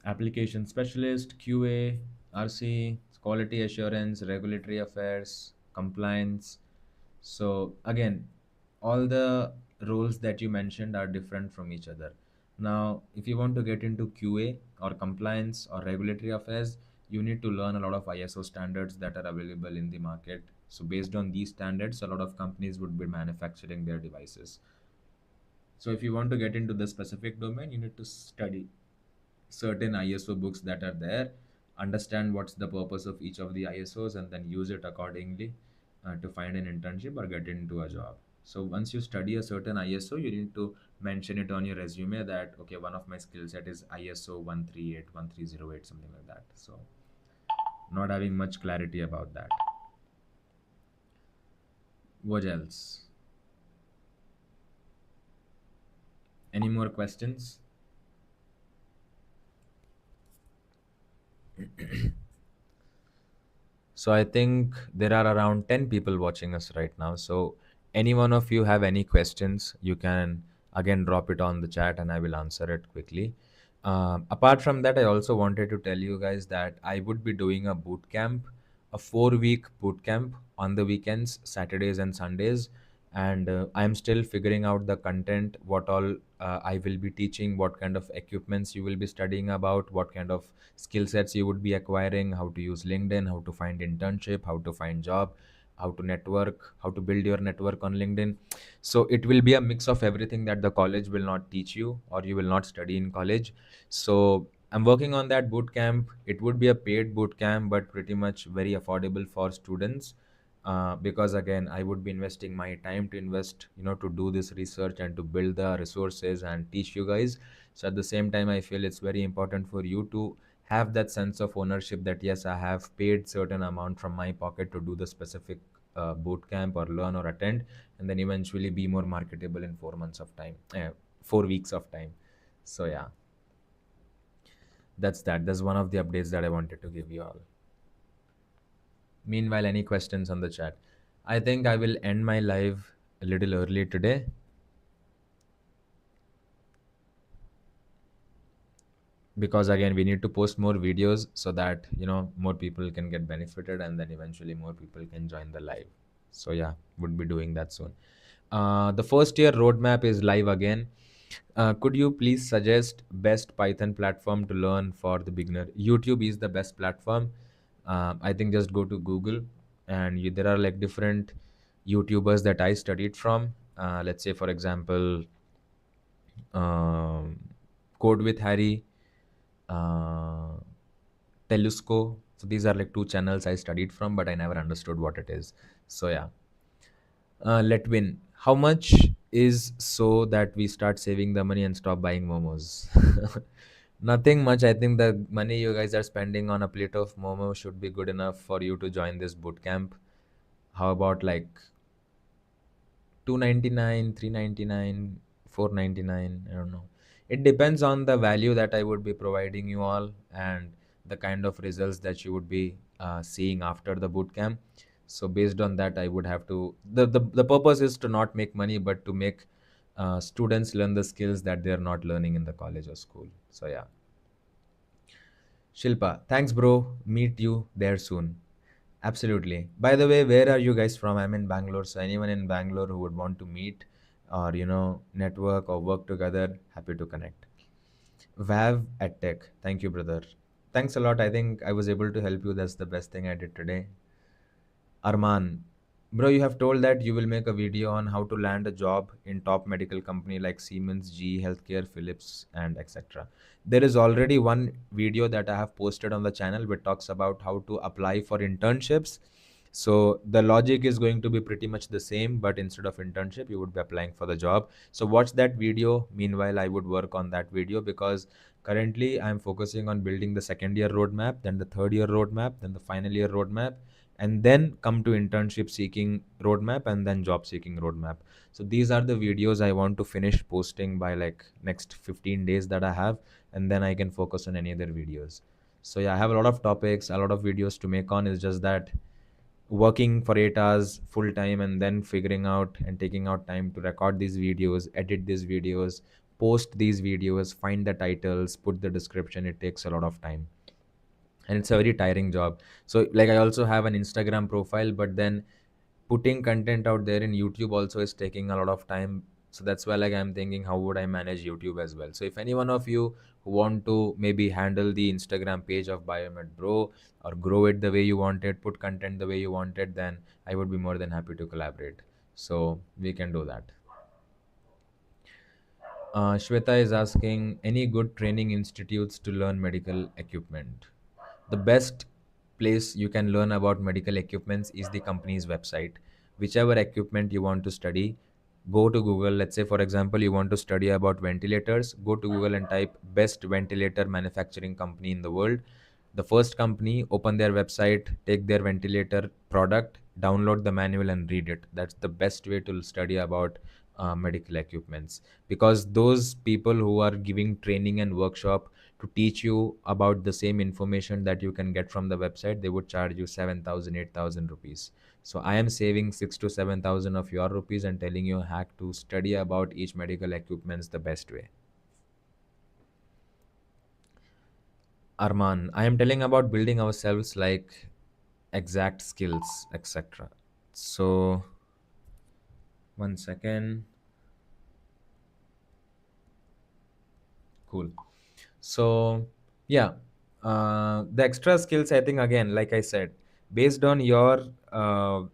Speaker 1: Application specialist, QA, RC, quality assurance, regulatory affairs, compliance. So again, all the roles that you mentioned are different from each other. Now, if you want to get into QA or compliance or regulatory affairs, you need to learn a lot of ISO standards that are available in the market. So based on these standards, a lot of companies would be manufacturing their devices. So if you want to get into the specific domain, you need to study certain ISO books that are there, understand what's the purpose of each of the ISOs, and then use it accordingly to find an internship or get into a job. So once you study a certain ISO, you need to mention it on your resume that okay, one of my skill set is ISO 138, 1308, something like that. So not having much clarity about that. What else? Any more questions? So I think there are around 10 people watching us right now. So any one of you have any questions, you can again drop it on the chat and I will answer it quickly. Apart from that, I also wanted to tell you guys that I would be doing a boot camp, a 4-week boot camp on the weekends, Saturdays and Sundays. And I'm still figuring out the content, what all I will be teaching, what kind of equipments you will be studying about, what kind of skill sets you would be acquiring, how to use LinkedIn, how to find internship, how to find job, how to network, how to build your network on LinkedIn. So it will be a mix of everything that the college will not teach you or you will not study in college. So I'm working on that boot camp. It would be a paid boot camp, but pretty much very affordable for students, because again I would be investing my time to invest, to do this research and to build the resources and teach you guys. So at the same time, I feel it's very important for you to have that sense of ownership that yes, I have paid certain amount from my pocket to do the specific boot camp or learn or attend, and then eventually be more marketable in 4 months of time, 4 weeks of time. So yeah, that's one of the updates that I wanted to give you all. Meanwhile, any questions on the chat? I think I will end my live a little early today, because again we need to post more videos so that more people can get benefited and then eventually more people can join the live. So yeah, would be doing that soon. The first year roadmap is live again. Could you please suggest best Python platform to learn for the beginner? YouTube is the best platform. I think just go to Google and there are like different YouTubers that I studied from. Let's say for example, um, Code with Harry, uh, Telusco. So these are like two channels I studied from, but I never understood what it is. So yeah, let win. How much is so that we start saving the money and stop buying momos? Nothing much. I think the money you guys are spending on a plate of momo should be good enough for you to join this boot camp. How about like 299, 399, 499? I don't know. It depends on the value that I would be providing you all and the kind of results that you would be seeing after the boot camp. So based on that, I would have to. The purpose is to not make money, but to make students learn the skills that they are not learning in the college or school. So yeah. Shilpa, thanks, bro. Meet you there soon. Absolutely. By the way, where are you guys from? I'm in Bangalore. So anyone in Bangalore who would want to meet or network or work together, happy to connect. Vav at Tech. Thank you, brother. Thanks a lot. I think I was able to help you. That's the best thing I did today. Arman, bro, you have told that you will make a video on how to land a job in top medical company like Siemens, GE Healthcare, Philips, and etc. There is already one video that I have posted on the channel which talks about how to apply for internships. So the logic is going to be pretty much the same, but instead of internship, you would be applying for the job. So watch that video. Meanwhile, I would work on that video because currently I'm focusing on building the second year roadmap, then the third year roadmap, then the final year roadmap, and then come to internship seeking roadmap and then job seeking roadmap. So these are the videos I want to finish posting by like next 15 days that I have, and then I can focus on any other videos. So yeah, I have a lot of topics, a lot of videos to make on. It's just that working for 8 hours full time and then figuring out and taking out time to record these videos, edit these videos, post these videos, find the titles, put the description, it takes a lot of time and it's a very tiring job. So like I also have an Instagram profile, but then putting content out there in YouTube also is taking a lot of time. So that's why like I'm thinking how would I manage YouTube as well. So if any one of you who want to maybe handle the Instagram page of Biomed Bro or grow it the way you want it, put content the way you want it, then I would be more than happy to collaborate. So we can do that. Shweta is asking any good training institutes to learn medical equipment. The best place you can learn about medical equipments is the company's website. Whichever equipment you want to study, go to Google. Let's say, for example, you want to study about ventilators, go to Google and type best ventilator manufacturing company in the world. The first company, open their website, take their ventilator product, download the manual and read it. That's the best way to study about medical equipments, because those people who are giving training and workshop to teach you about the same information that you can get from the website, they would charge you 7,000, 8,000 rupees. So I am saving 6 to 7,000 of your rupees and telling you a hack to study about each medical equipments the best way. Arman, I am telling about building ourselves like exact skills, etc. So, one second. Cool. So, yeah, the extra skills, I think, again, like I said, based on your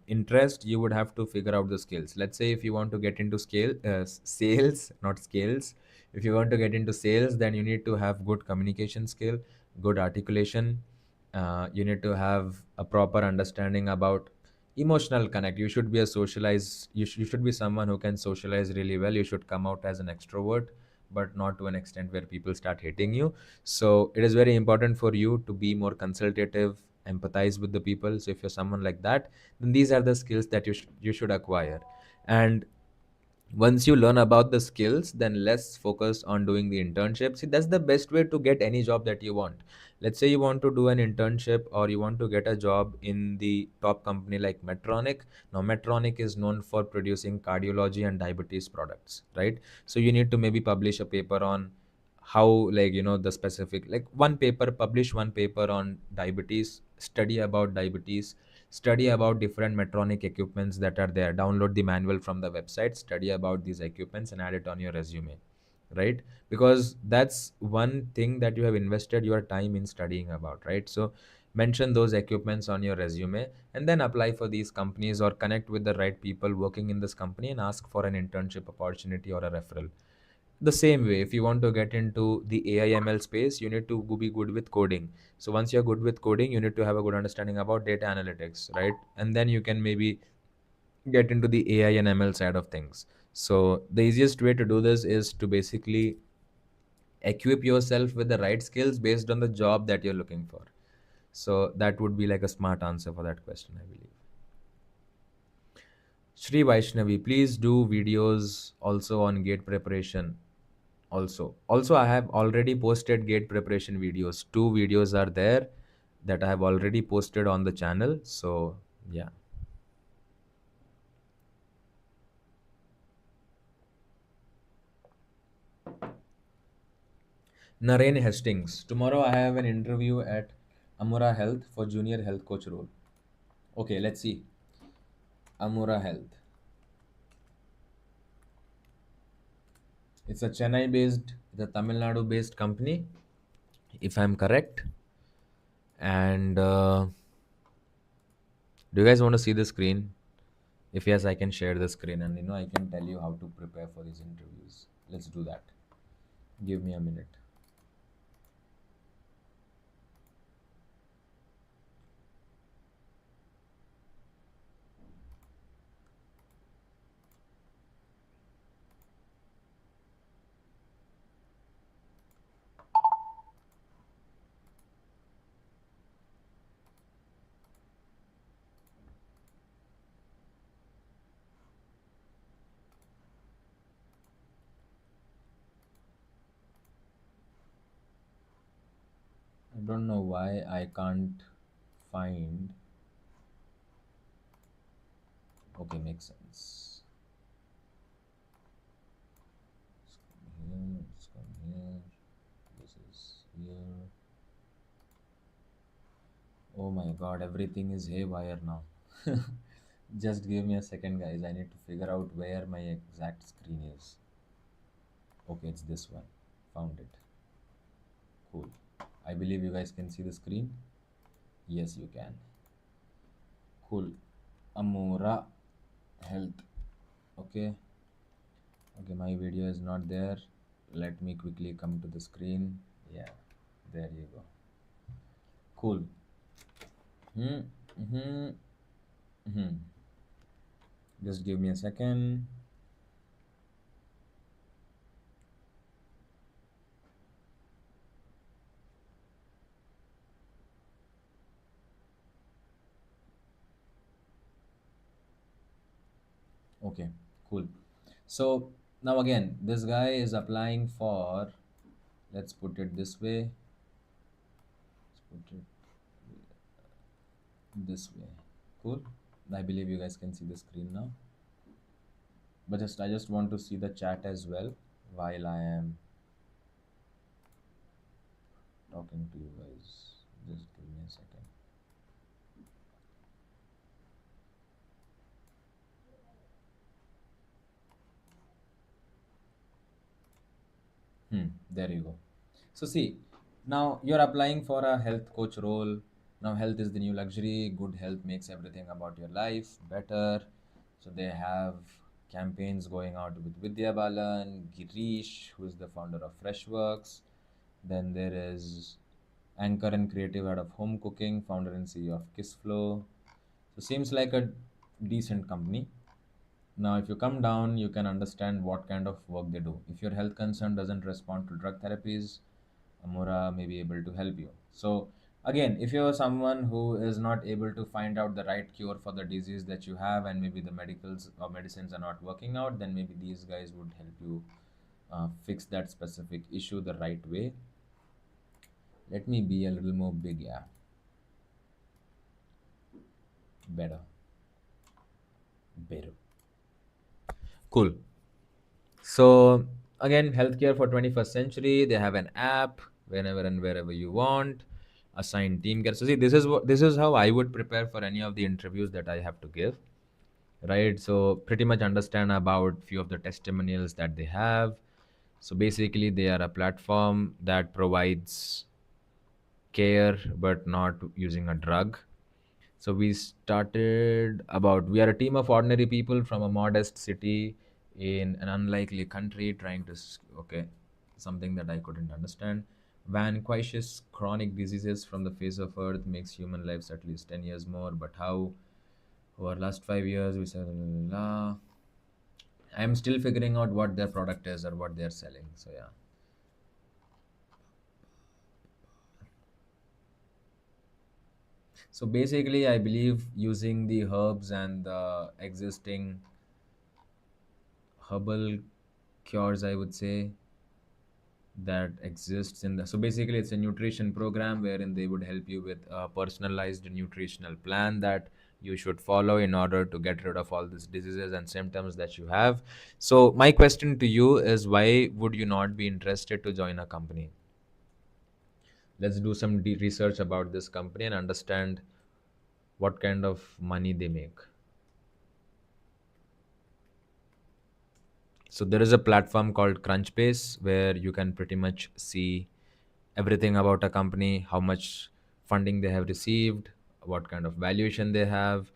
Speaker 1: interest, you would have to figure out the skills. Let's say if you want to get into sales, not scales. If you want to get into sales, then you need to have good communication skill, good articulation. You need to have a proper understanding about emotional connect. You should be a socialize. You should be someone who can socialize really well. You should come out as an extrovert, but not to an extent where people start hating you. So it is very important for you to be more consultative, empathize with the people. So if you're someone like that, then these are the skills that you should acquire. And once you learn about the skills, then less focus on doing the internship. See, that's the best way to get any job that you want. Let's say you want to do an internship or you want to get a job in the top company like Medtronic. Now Medtronic is known for producing cardiology and diabetes products, right? So you need to maybe publish a paper on how, like, the specific, like, one paper, publish one paper on diabetes, study about diabetes, study about different Medtronic equipments that are there, download the manual from the website, study about these equipments and add it on your resume, right? Because that's one thing that you have invested your time in studying about, right? So mention those equipments on your resume and then apply for these companies or connect with the right people working in this company and ask for an internship opportunity or a referral. The same way, if you want to get into the AI/ML space, you need to be good with coding. So once you're good with coding, you need to have a good understanding about data analytics, right? And then you can maybe get into the AI and ML side of things. So the easiest way to do this is to basically equip yourself with the right skills based on the job that you're looking for. So that would be like a smart answer for that question, I believe. Shri Vaishnavi, please do videos also on gate preparation. Also, I have already posted gate preparation videos. Two videos are there that I have already posted on the channel. So yeah. Naren Hastings, tomorrow I have an interview at Amura Health for junior health coach role. Okay, let's see. Amura Health, it's a Chennai based, it's a Tamil Nadu based company, if I'm correct. And do you guys want to see the screen? If yes, I can share the screen and I can tell you how to prepare for these interviews. Let's do that. Give me a minute. I don't know why I can't find. Okay, makes sense. Let's come here. This is here. Oh my god, everything is haywire now. Just give me a second, guys. I need to figure out where my exact screen is. Okay, it's this one. Found it. Cool. I believe you guys can see the screen. Yes, you can. Cool. Amora Health. Okay. Okay, my video is not there. Let me quickly come to the screen. Yeah, there you go. Cool. Hmm. Hmm. Hmm. Just give me a second. Okay, cool. So now again, this guy is applying for Let's put it this way. Let's put it this way. Cool. I believe you guys can see the screen now. But I just want to see the chat as well while I am talking to you guys. Just give me a second. There you go. So see, now you're applying for a health coach role. Now health is the new luxury. Good health makes everything about your life better. So they have campaigns going out with Vidya Balan, Girish, who is the founder of Freshworks. Then there is anchor and creative head of home cooking, founder and CEO of Kissflow. So seems like a decent company. Now, if you come down, you can understand what kind of work they do. If your health concern doesn't respond to drug therapies, Amura may be able to help you. So, again, if you're someone who is not able to find out the right cure for the disease that you have, and maybe the medicals or medicines are not working out, then maybe these guys would help you fix that specific issue the right way. Let me be a little more big, yeah. Better. Better. Cool. So again, healthcare for 21st century. They have an app whenever and wherever you want. Assign team care. So see, this is how I would prepare for any of the interviews that I have to give. Right. So pretty much understand about few of the testimonials that they have. So basically, they are a platform that provides care but not using a drug. So we are a team of ordinary people from a modest city in an unlikely country trying to, okay, something that I couldn't understand. Vanquishes chronic diseases from the face of earth, makes human lives at least 10 years more. But how? Over last 5 years, we said, I'm still figuring out what their product is or what they're selling. So, yeah. So basically, I believe using the herbs and the existing herbal cures, I would say, that exists in the, so basically it's a nutrition program wherein they would help you with a personalized nutritional plan that you should follow in order to get rid of all these diseases and symptoms that you have. So my question to you is, why would you not be interested to join a company? Let's do some research about this company and understand what kind of money they make. So there is a platform called Crunchbase where you can pretty much see everything about a company, how much funding they have received, what kind of valuation they have.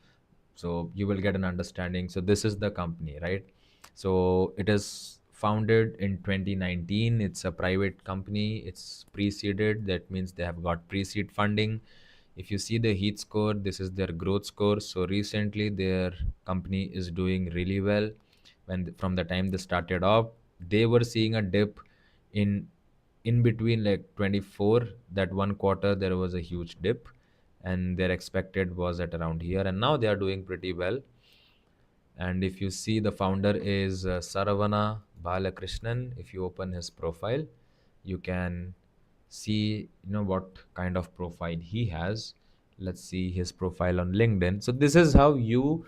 Speaker 1: So you will get an understanding. So this is the company, right? So it is founded in 2019. It's a private company. It's pre-seeded. That means they have got pre-seed funding. If you see the heat score, this is their growth score. So recently their company is doing really well. From the time they started off, they were seeing a dip in between, like 24, that one quarter there was a huge dip, and their expected was at around here, and now they are doing pretty well. And if you see, the founder is Saravana Balakrishnan. If you open his profile, you can see, what kind of profile he has. Let's see his profile on LinkedIn. So this is how you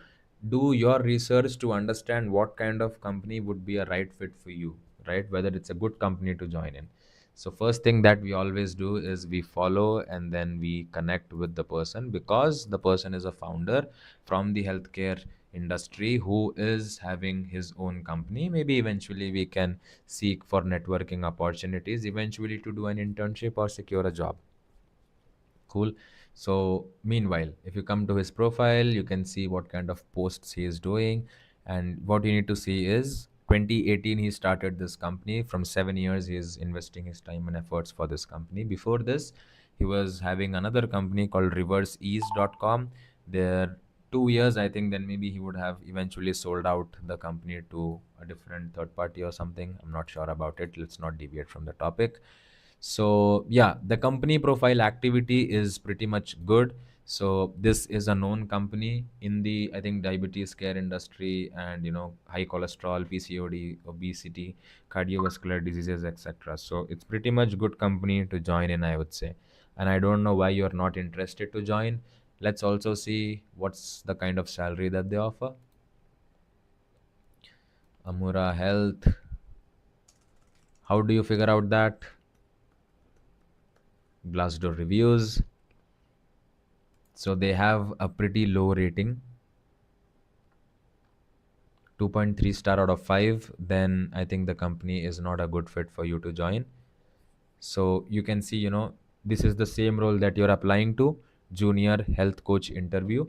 Speaker 1: do your research to understand what kind of company would be a right fit for you, right? Whether it's a good company to join in. So first thing that we always do is we follow and then we connect with the person, because the person is a founder from the healthcare industry who is having his own company. Maybe eventually we can seek for networking opportunities, eventually to do an internship or secure a job. Cool. So meanwhile, if you come to his profile, you can see what kind of posts he is doing. And what you need to see is 2018 he started this company. From 7 years he is investing his time and efforts for this company. Before this, he was having another company called reversease.com. There 2 years, I think, then maybe he would have eventually sold out the company to a different third party or something. I'm not sure about it. Let's not deviate from the topic. So yeah, the company profile activity is pretty much good. So this is a known company in the, I think, diabetes care industry, and high cholesterol, PCOD, obesity, cardiovascular diseases, etc. So it's pretty much good company to join in, I would say. And I don't know why you're not interested to join. Let's also see what's the kind of salary that they offer. Amura Health. How do you figure out that? Glassdoor reviews. So they have a pretty low rating, 2.3 star out of 5. Then I think the company is not a good fit for you to join. So you can see, this is the same role that you're applying to, junior health coach interview.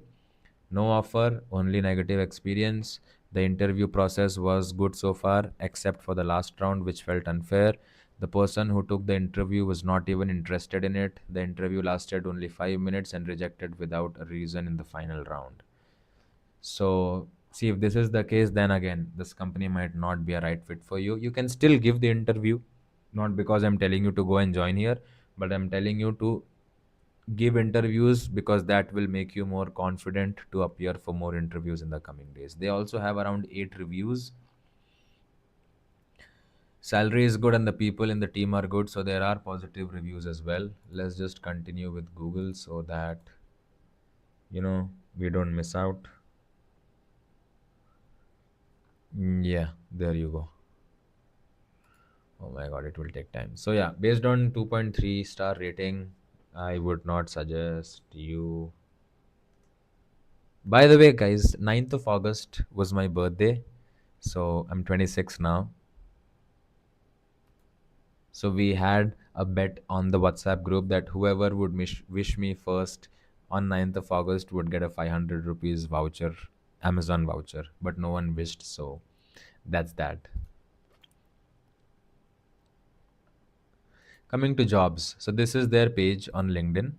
Speaker 1: No offer, only negative experience. The interview process was good so far, except for the last round, which felt unfair. The person who took the interview was not even interested in it. The interview lasted only 5 minutes and rejected without a reason in the final round. So, see, if this is the case, then again, this company might not be a right fit for you. You can still give the interview, not because I'm telling you to go and join here, but I'm telling you to give interviews, because that will make you more confident to appear for more interviews in the coming days. They also have around 8 reviews. Salary is good and the people in the team are good, so there are positive reviews as well. Let's just continue with Google so that we don't miss out. Yeah, there you go. Oh my god, it will take time. So yeah, based on 2.3 star rating, I would not suggest you. By the way, guys, 9th of August was my birthday. So I'm 26 now. So we had a bet on the WhatsApp group that whoever would wish me first on 9th of August would get a 500 rupees voucher, Amazon voucher. But no one wished, so that's that. Coming to jobs. So this is their page on LinkedIn.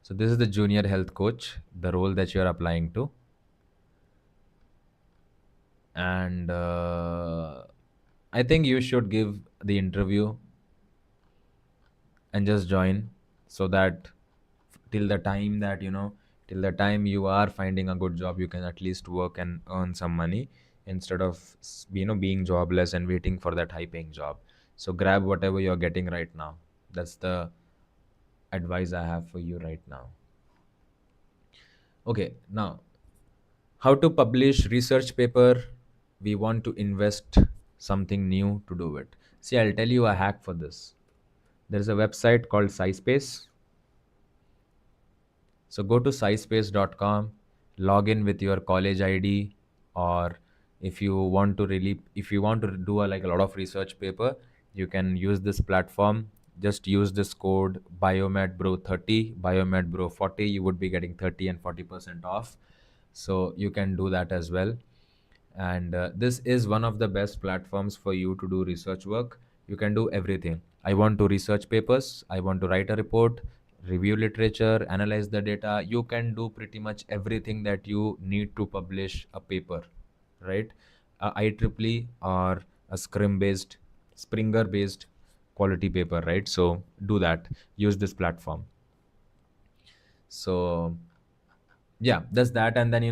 Speaker 1: So this is the junior health coach, the role that you're applying to. And I think you should give the interview and just join, so that till the time that till the time you are finding a good job, you can at least work and earn some money, instead of being jobless and waiting for that high paying job. So grab whatever you're getting right now. That's the advice I have for you right now. Okay, now, how to publish research paper. We want to invest something new to do it. See, I'll tell you a hack for this. There's a website called SciSpace. So go to scispace.com, log in with your college ID, or if you want to do like a lot of research paper, you can use this platform. Just use this code Biomed Bro 30, Biomed Bro 40. You would be getting 30 and 40% off. So you can do that as well. And this is one of the best platforms for you to do research work. You can do everything. I want to research papers, I want to write a report, review literature, analyze the data. You can do pretty much everything that you need to publish a paper, right? A IEEE or a scrim based, Springer based quality paper, right? So do that. Use this platform. So yeah, that's that. And then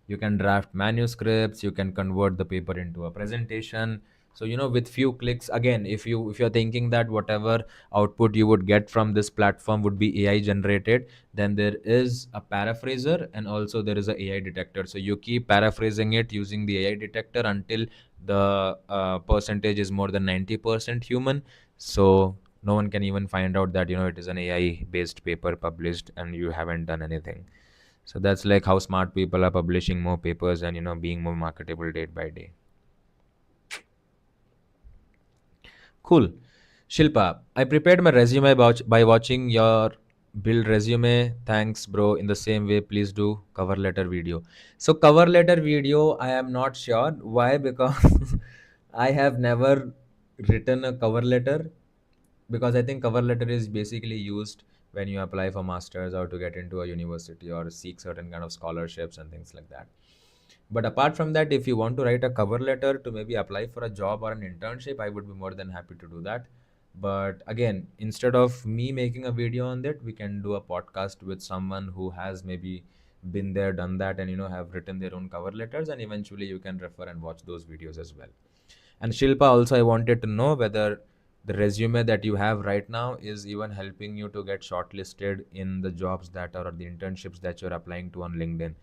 Speaker 1: you can draft manuscripts, you can convert the paper into a presentation. So with few clicks, again, if you're thinking that whatever output you would get from this platform would be AI generated, then there is a paraphraser and also there is a AI detector. So you keep paraphrasing it using the AI detector until the percentage is more than 90% human. So no one can even find out that it is an AI based paper published and you haven't done anything. So that's like how smart people are publishing more papers and being more marketable day by day. Cool. Shilpa, I prepared my resume by watching your build resume. Thanks, bro. In the same way, please do cover letter video. So cover letter video, I am not sure. Why? Because I have never written a cover letter, because I think cover letter is basically used when you apply for masters or to get into a university or seek certain kind of scholarships and things like that. But apart from that, if you want to write a cover letter to maybe apply for a job or an internship, I would be more than happy to do that. But again, instead of me making a video on that, we can do a podcast with someone who has maybe been there, done that, and have written their own cover letters, and eventually you can refer and watch those videos as well. And Shilpa, also I wanted to know whether the resume that you have right now is even helping you to get shortlisted in the jobs that are, or the internships that you're applying to on LinkedIn.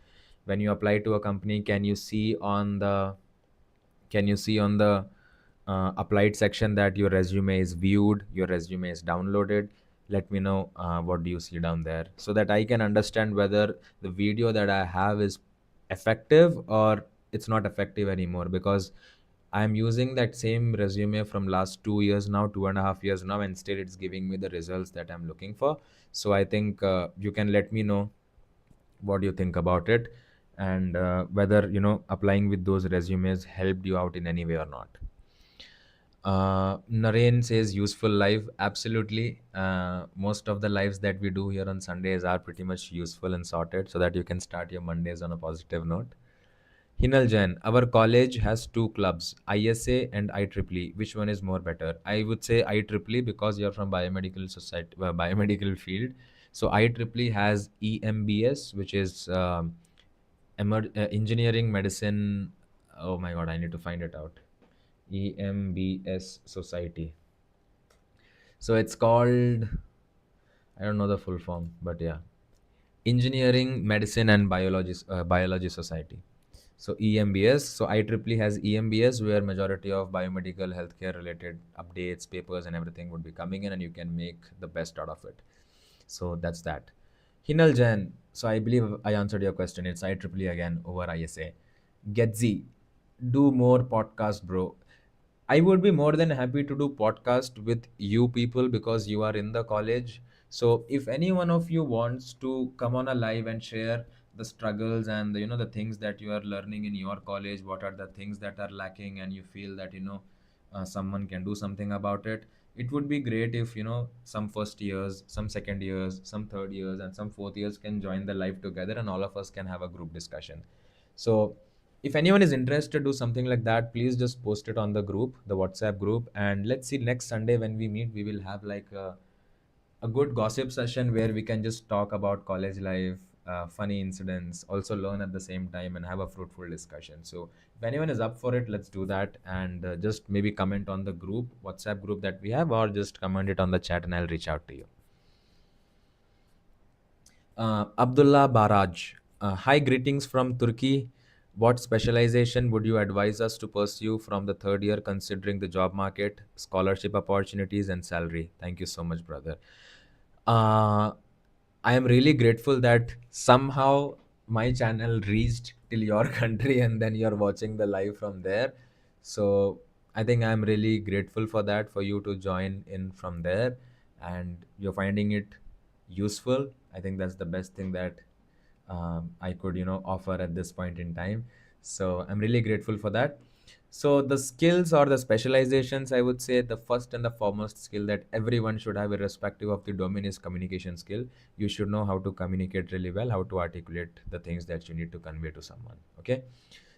Speaker 1: When you apply to a company, can you see on the applied section that your resume is viewed, your resume is downloaded? Let me know what do you see down there, so that I can understand whether the video that I have is effective or it's not effective anymore, because I'm using that same resume from last 2 years now, 2.5 years now, and still it's giving me the results that I'm looking for. So I think you can let me know what you think about it, and whether applying with those resumes helped you out in any way or not. Naren says useful life. Absolutely. Most of the lives that we do here on Sundays are pretty much useful and sorted, so that you can start your Mondays on a positive note. Hinal Jain, our college has two clubs, ISA and IEEE. Which one is more better? I would say IEEE, because you're from biomedical society, biomedical field. So IEEE has EMBS, which is engineering medicine. Oh my God, I need to find it out. EMBS Society. So it's called, I don't know the full form, but yeah, Engineering, Medicine and Biology Society. So EMBS. So IEEE has EMBS, where majority of biomedical healthcare related updates, papers, and everything would be coming in, and you can make the best out of it. So that's that. Hinal Jain. So I believe I answered your question. It's IEEE again over ISA. Getzi, do more podcast, bro. I would be more than happy to do podcast with you people, because you are in the college. So if any one of you wants to come on a live and share the struggles and the things that you are learning in your college, what are the things that are lacking, and you feel that someone can do something about it, it would be great if some first years, some second years, some third years, and some fourth years can join the live together, and all of us can have a group discussion. So if anyone is interested to do something like that, please just post it on the group, the WhatsApp group, and let's see, next Sunday when we meet, we will have like a good gossip session where we can just talk about college life, funny incidents, also learn at the same time, and have a fruitful discussion. So if anyone is up for it, let's do that, and just maybe comment on the group, WhatsApp group that we have, or just comment it on the chat, and I'll reach out to you. Abdullah Baraj. Hi, greetings from Turkey. What specialization would you advise us to pursue from the third year, considering the job market, scholarship opportunities, and salary? Thank you so much, brother. Uh, I am really grateful that somehow my channel reached till your country, and then you're watching the live from there. So I think I'm really grateful for that, for you to join in from there, and you're finding it useful. I think that's the best thing that I could offer at this point in time. So I'm really grateful for that. So the skills or the specializations, I would say the first and the foremost skill that everyone should have, irrespective of the domain, is communication skill. You should know how to communicate really well, how to articulate the things that you need to convey to someone. Okay,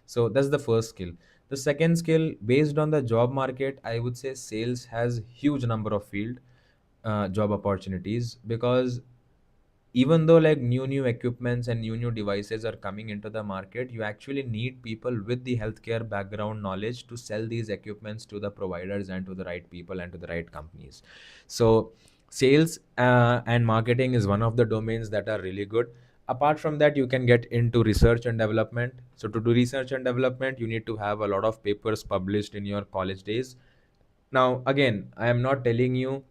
Speaker 1: so that's the first skill. The second skill, based on the job market, I would say sales has huge number of field job opportunities, because even though like new equipments and new devices are coming into the market, you actually need people with the healthcare background knowledge to sell these equipments to the providers and to the right people and to the right companies. So sales and marketing is one of the domains that are really good. Apart from that, you can get into research and development. So to do research and development, you need to have a lot of papers published in your college days. Now again, I am not telling you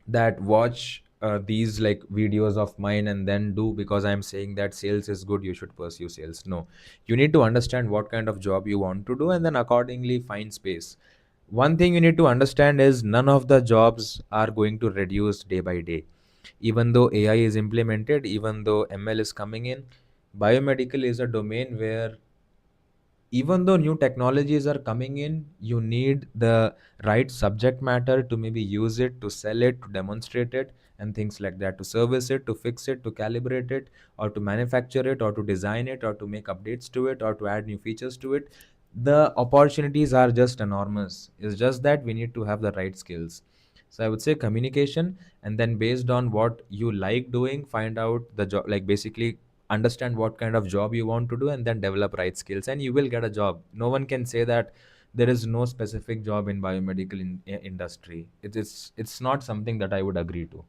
Speaker 1: that watch these like videos of mine and then do, because I'm saying that sales is good, you should pursue sales. No, you need to understand what kind of job you want to do, and then accordingly find space. One thing you need to understand is none of the jobs are going to reduce day by day. Even though AI is implemented, even though ML is coming in, biomedical is a domain where even though new technologies are coming in, you need the right subject matter to maybe use it, to sell it, to demonstrate it, and things like that, to service it, to fix it, to calibrate it, or to manufacture it, or to design it, or to make updates to it, or to add new features to it. The opportunities are just enormous. It's just that we need to have the right skills. So I would say communication, and then based on what you like doing, find out the job, like basically understand what kind of job you want to do, and then develop right skills, and you will get a job. No one can say that there is no specific job in biomedical industry. It's not something that I would agree to.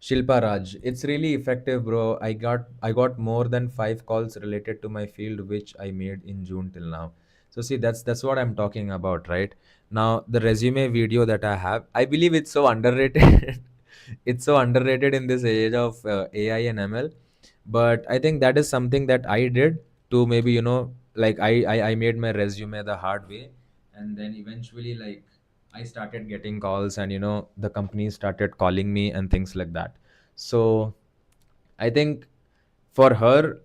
Speaker 1: Shilpa Raj, it's really effective, bro. I got more than 5 calls related to my field, which I made in June till now. So see, that's what I'm talking about, right? Now the resume video that I have, I believe it's so underrated. It's so underrated in this age of AI and ML. But I think that is something that I did to maybe like I made my resume the hard way, and then eventually like I started getting calls, and the companies started calling me and things like that. So I think for her,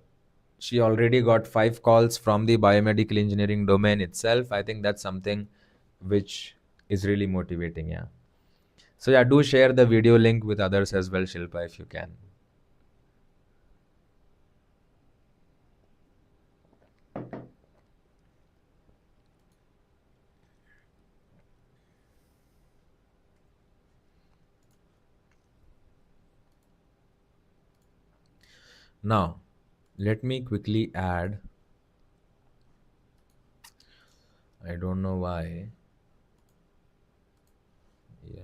Speaker 1: she already got 5 calls from the biomedical engineering domain itself. I think that's something which is really motivating. Yeah. So yeah, do share the video link with others as well, Shilpa, if you can. Now, let me quickly add. I don't know why. Yeah.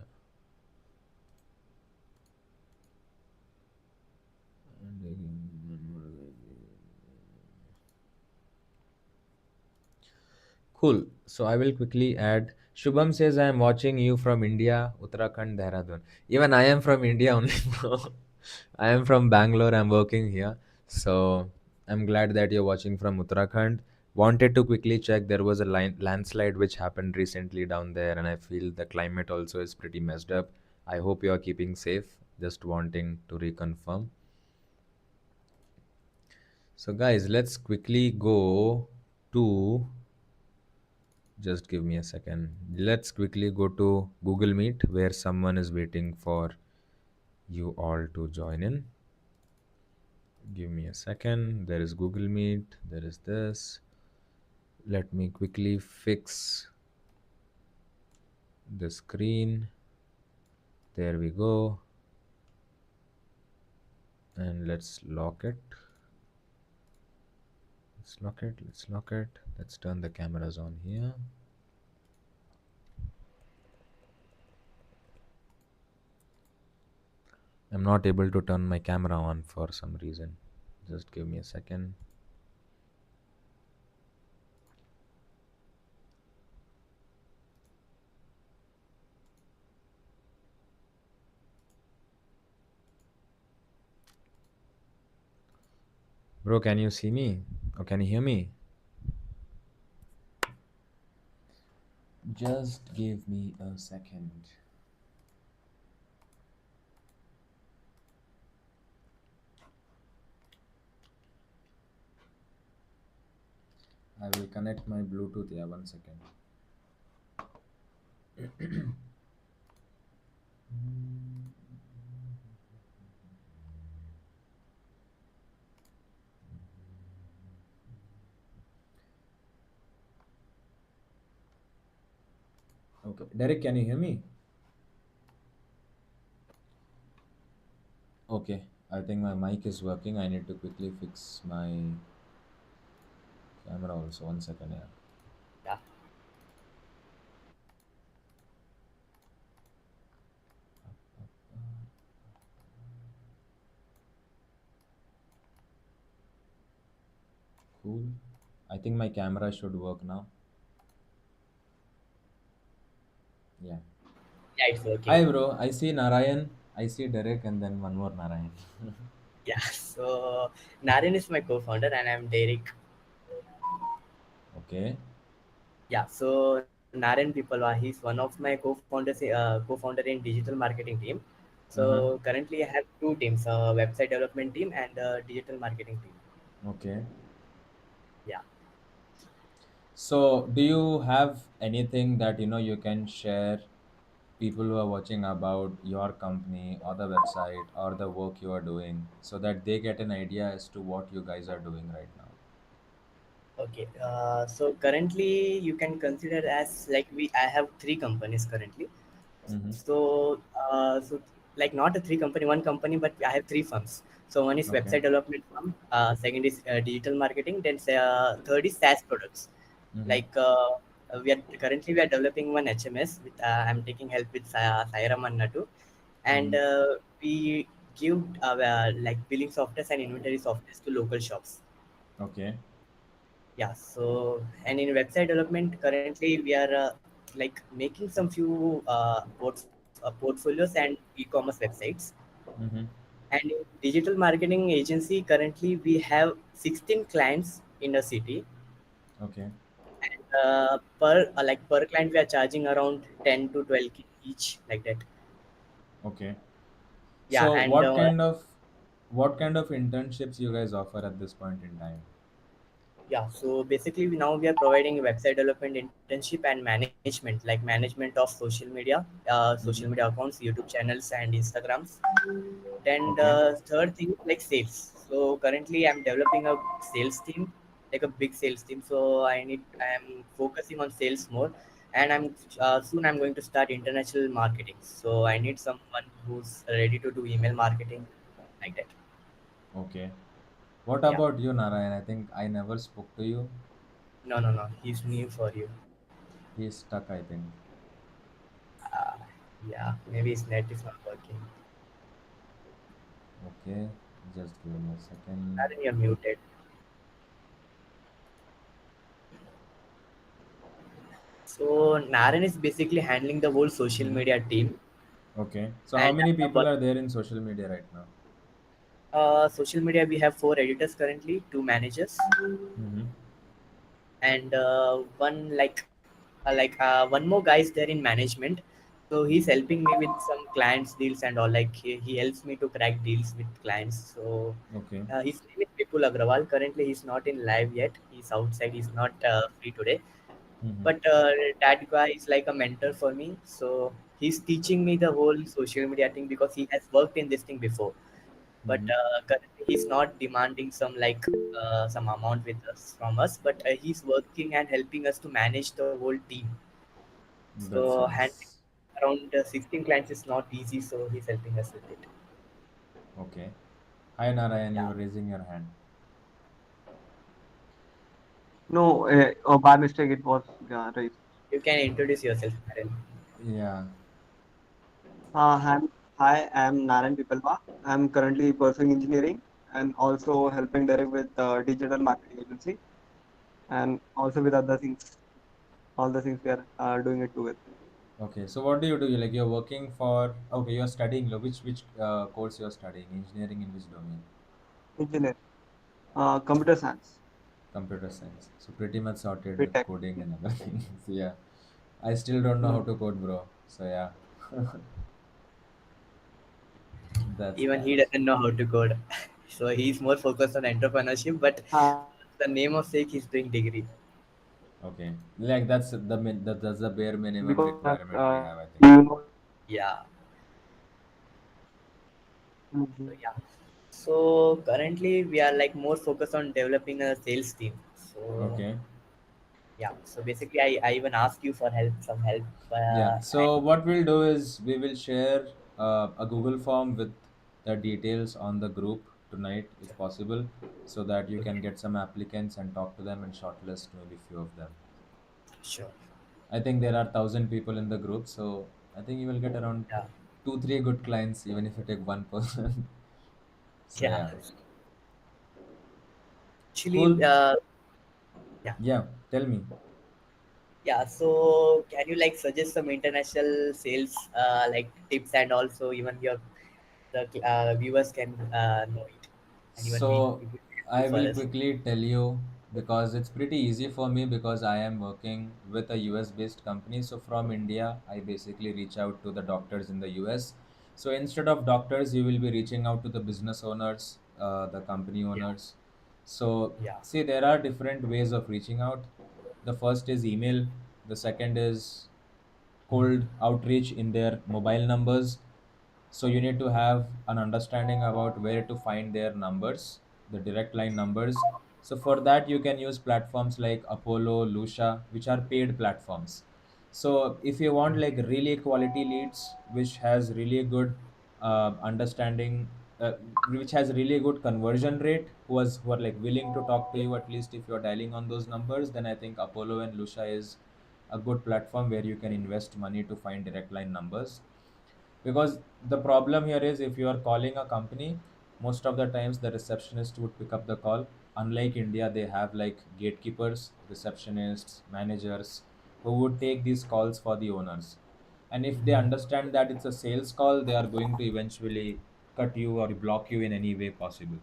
Speaker 1: Cool. So I will quickly add. Shubham says I am watching you from India, Uttarakhand, Dehradun. Even I am from India only, bro. I am from Bangalore. I'm working here. So I'm glad that you're watching from Uttarakhand. Wanted to quickly check. There was a landslide which happened recently down there, and I feel the climate also is pretty messed up. I hope you are keeping safe. Just wanting to reconfirm. So, guys, let's quickly go to. Just give me a second. Let's quickly go to Google Meet where someone is waiting for you all to join in. Give me a second. There is Google Meet. There is this. Let me quickly fix the screen. There we go. And let's lock it. Let's lock it. Let's lock it. Let's turn the cameras on here. I'm not able to turn my camera on for some reason. Just give me a second. Bro, can you see me? Or can you hear me? Just give me a second. I will connect my Bluetooth. Yeah, 1 second. Okay. Derek, can you hear me? Okay. I think my mic is working. I need to quickly fix my camera also. 1 second. Yeah.
Speaker 2: Yeah.
Speaker 1: Cool. I think my camera should work now. Yeah.
Speaker 2: Yeah, it's working
Speaker 1: Hi,
Speaker 2: now.
Speaker 1: bro. I see Narayan. I see Derek, and then one more Narayan.
Speaker 2: Yeah. So Naren is my co-founder, and I'm Derek.
Speaker 1: Okay.
Speaker 2: Yeah. So Naren Pipalwa, he's one of my co-founders, co-founder in digital marketing team.
Speaker 1: Uh huh.
Speaker 2: So currently, I have two teams: a website development team and a digital marketing team.
Speaker 1: Okay.
Speaker 2: Yeah.
Speaker 1: So, do you have anything that you can share people who are watching about your company or the website or the work you are doing so that they get an idea as to what you guys are doing right now?
Speaker 2: Okay. So currently, you can consider as like we. I have three companies currently.
Speaker 1: Mm-hmm.
Speaker 2: So like not a three company, one company, but I have three firms. So one is
Speaker 1: Okay.
Speaker 2: website development firm, second is digital marketing, then third is SaaS products.
Speaker 1: Mm-hmm.
Speaker 2: Like we are developing one HMS with I'm taking help with Sairam and Natu, and
Speaker 1: Mm-hmm.
Speaker 2: we give like billing softwares and inventory softwares to local shops.
Speaker 1: Okay.
Speaker 2: Yeah, so and in website development currently we are like making some few portfolios and e-commerce websites.
Speaker 1: Mm-hmm.
Speaker 2: And in digital marketing agency currently we have 16 clients in a city.
Speaker 1: Okay.
Speaker 2: And per client we are charging around 10 to 12K each, like that.
Speaker 1: Okay.
Speaker 2: Yeah,
Speaker 1: So
Speaker 2: and
Speaker 1: what kind of internships you guys offer at this point in time?
Speaker 2: yeah, so basically now we are providing website development internship and management, like management of social media, social
Speaker 1: Mm-hmm.
Speaker 2: media accounts, YouTube channels, and Instagrams. Then
Speaker 1: Okay.
Speaker 2: the third thing is like sales. So currently I'm developing a sales team, like a big sales team. So I'm focusing on sales more, and soon I'm going to start international marketing. So I need someone who's ready to do email marketing, like that.
Speaker 1: Okay. What
Speaker 2: Yeah.
Speaker 1: about you, Narayan? I think I never spoke to you.
Speaker 2: No, no, no. He's new for you.
Speaker 1: He's stuck, I think.
Speaker 2: Uh, yeah, maybe his net is not working.
Speaker 1: Okay. Just give me a second.
Speaker 2: Darren, you're muted. So Naren is basically handling the whole social
Speaker 1: Mm-hmm.
Speaker 2: media team,
Speaker 1: Okay. So how
Speaker 2: and
Speaker 1: many
Speaker 2: I'm
Speaker 1: people are
Speaker 2: working.
Speaker 1: there in social media right now?
Speaker 2: Social media we have four editors currently, two managers,
Speaker 1: Mm-hmm.
Speaker 2: and one more guy is there in management. So he's helping me with some clients deals and all. Like he helps me to crack deals with clients. So
Speaker 1: Okay.
Speaker 2: his name is Vipul Agrawal. Currently he's not in live yet. He's outside. He's not free today.
Speaker 1: Mm-hmm.
Speaker 2: But that guy is like a mentor for me. So he's teaching me the whole social media thing because he has worked in this thing before. But
Speaker 1: Mm-hmm.
Speaker 2: currently he's not demanding some amount with us from us, but he's working and helping us to manage the whole team.
Speaker 1: That's
Speaker 2: So handling
Speaker 1: nice.
Speaker 2: around 16 clients is not easy, so he's helping us with it.
Speaker 1: Okay. Hi, Narayan. You
Speaker 2: Yeah,
Speaker 1: were raising your hand.
Speaker 3: No, by mistake it was raised.
Speaker 2: you can introduce yourself, Karen.
Speaker 1: Yeah.
Speaker 3: Hi, I'm Naran Pipalwa. I'm currently pursuing engineering and also helping direct with digital marketing agency and also with other things. All the things we are doing it together.
Speaker 1: Okay. So what do you do? Like you're working for. Okay, you're studying. Which course you're studying? Engineering in which domain?
Speaker 3: Engineering, computer science,
Speaker 1: Computer science. So pretty much sorted with
Speaker 3: BTech.
Speaker 1: coding and other things. Yeah. I still don't know how
Speaker 3: Mm.
Speaker 1: to code, bro. So yeah. That's
Speaker 2: Even
Speaker 1: that.
Speaker 2: he doesn't know how to code. So he's more focused on entrepreneurship, but the name of sake he's doing degree.
Speaker 1: Okay. Like that's the bare minimum
Speaker 3: Because
Speaker 1: requirement we have, I think.
Speaker 3: you know.
Speaker 2: Yeah.
Speaker 3: Mhm.
Speaker 2: So yeah. So currently we are like more focused on developing a sales team. So
Speaker 1: Okay.
Speaker 2: yeah. So basically, I even ask you for help, some help,
Speaker 1: Yeah.
Speaker 2: and
Speaker 1: So what we'll do is we will share a Google form with the details on the group tonight, if possible, so that you can
Speaker 2: okay,
Speaker 1: get some applicants and talk to them and shortlist maybe few of them.
Speaker 2: sure.
Speaker 1: I think there are 1,000 people in the group, so I think you will get around
Speaker 2: Yeah,
Speaker 1: two, three good clients, even if you take one person. So
Speaker 2: yeah.
Speaker 1: yeah,
Speaker 2: Actually,
Speaker 1: cool.
Speaker 2: yeah,
Speaker 1: Yeah, tell me.
Speaker 2: yeah. So can you like suggest some international sales like tips, and also even your the viewers can know it, and even we
Speaker 1: So
Speaker 2: it would be
Speaker 1: I
Speaker 2: helpful
Speaker 1: will
Speaker 2: for us.
Speaker 1: quickly tell you because it's pretty easy for me because I am working with a US based company. So from India, I basically reach out to the doctors in the US. So instead of doctors, you will be reaching out to the business owners, the company
Speaker 2: Yeah,
Speaker 1: owners. So
Speaker 2: yeah,
Speaker 1: see, there are different ways of reaching out. The first is email. The second is cold outreach in their mobile numbers. So you need to have an understanding about where to find their numbers, the direct line numbers. So for that, you can use platforms like Apollo, Lucia, which are paid platforms. So if you want like really quality leads which has really good understanding, which has really good conversion rate, who are like willing to talk to you, at least if you're dialing on those numbers, then I think Apollo and Lucia is a good platform where you can invest money to find direct line numbers. Because the problem here is, if you are calling a company, most of the times the receptionist would pick up the call. Unlike India, they have like gatekeepers, receptionists, managers, who would take these calls for the owners. And if they understand that it's a sales call, they are going to eventually cut you or block you in any way possible.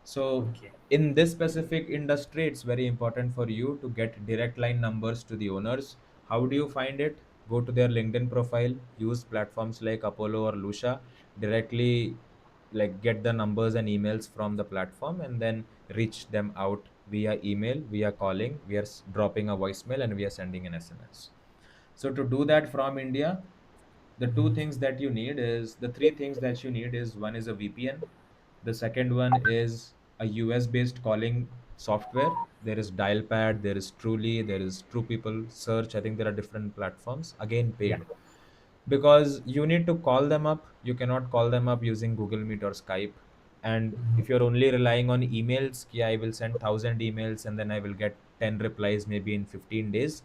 Speaker 1: So
Speaker 2: Okay.
Speaker 1: in this specific industry, it's very important for you to get direct line numbers to the owners. How do you find it? Go to their LinkedIn profile, use platforms like Apollo or Lucia, directly like get the numbers and emails from the platform, and then reach them out via email, via calling, we are dropping a voicemail, and we are sending an SMS. So to do that from India, the two things that you need is the three things that you need is: one is a VPN, the second one is a US based calling software. There is Dialpad, there is Truly, there is True People Search. I think there are different platforms, again
Speaker 2: Yeah.
Speaker 1: paid, because you need to call them up. You cannot call them up using Google Meet or Skype. And if you're only relying on emails, yeah, I will send 1,000 emails and then I will get 10 replies maybe in 15 days.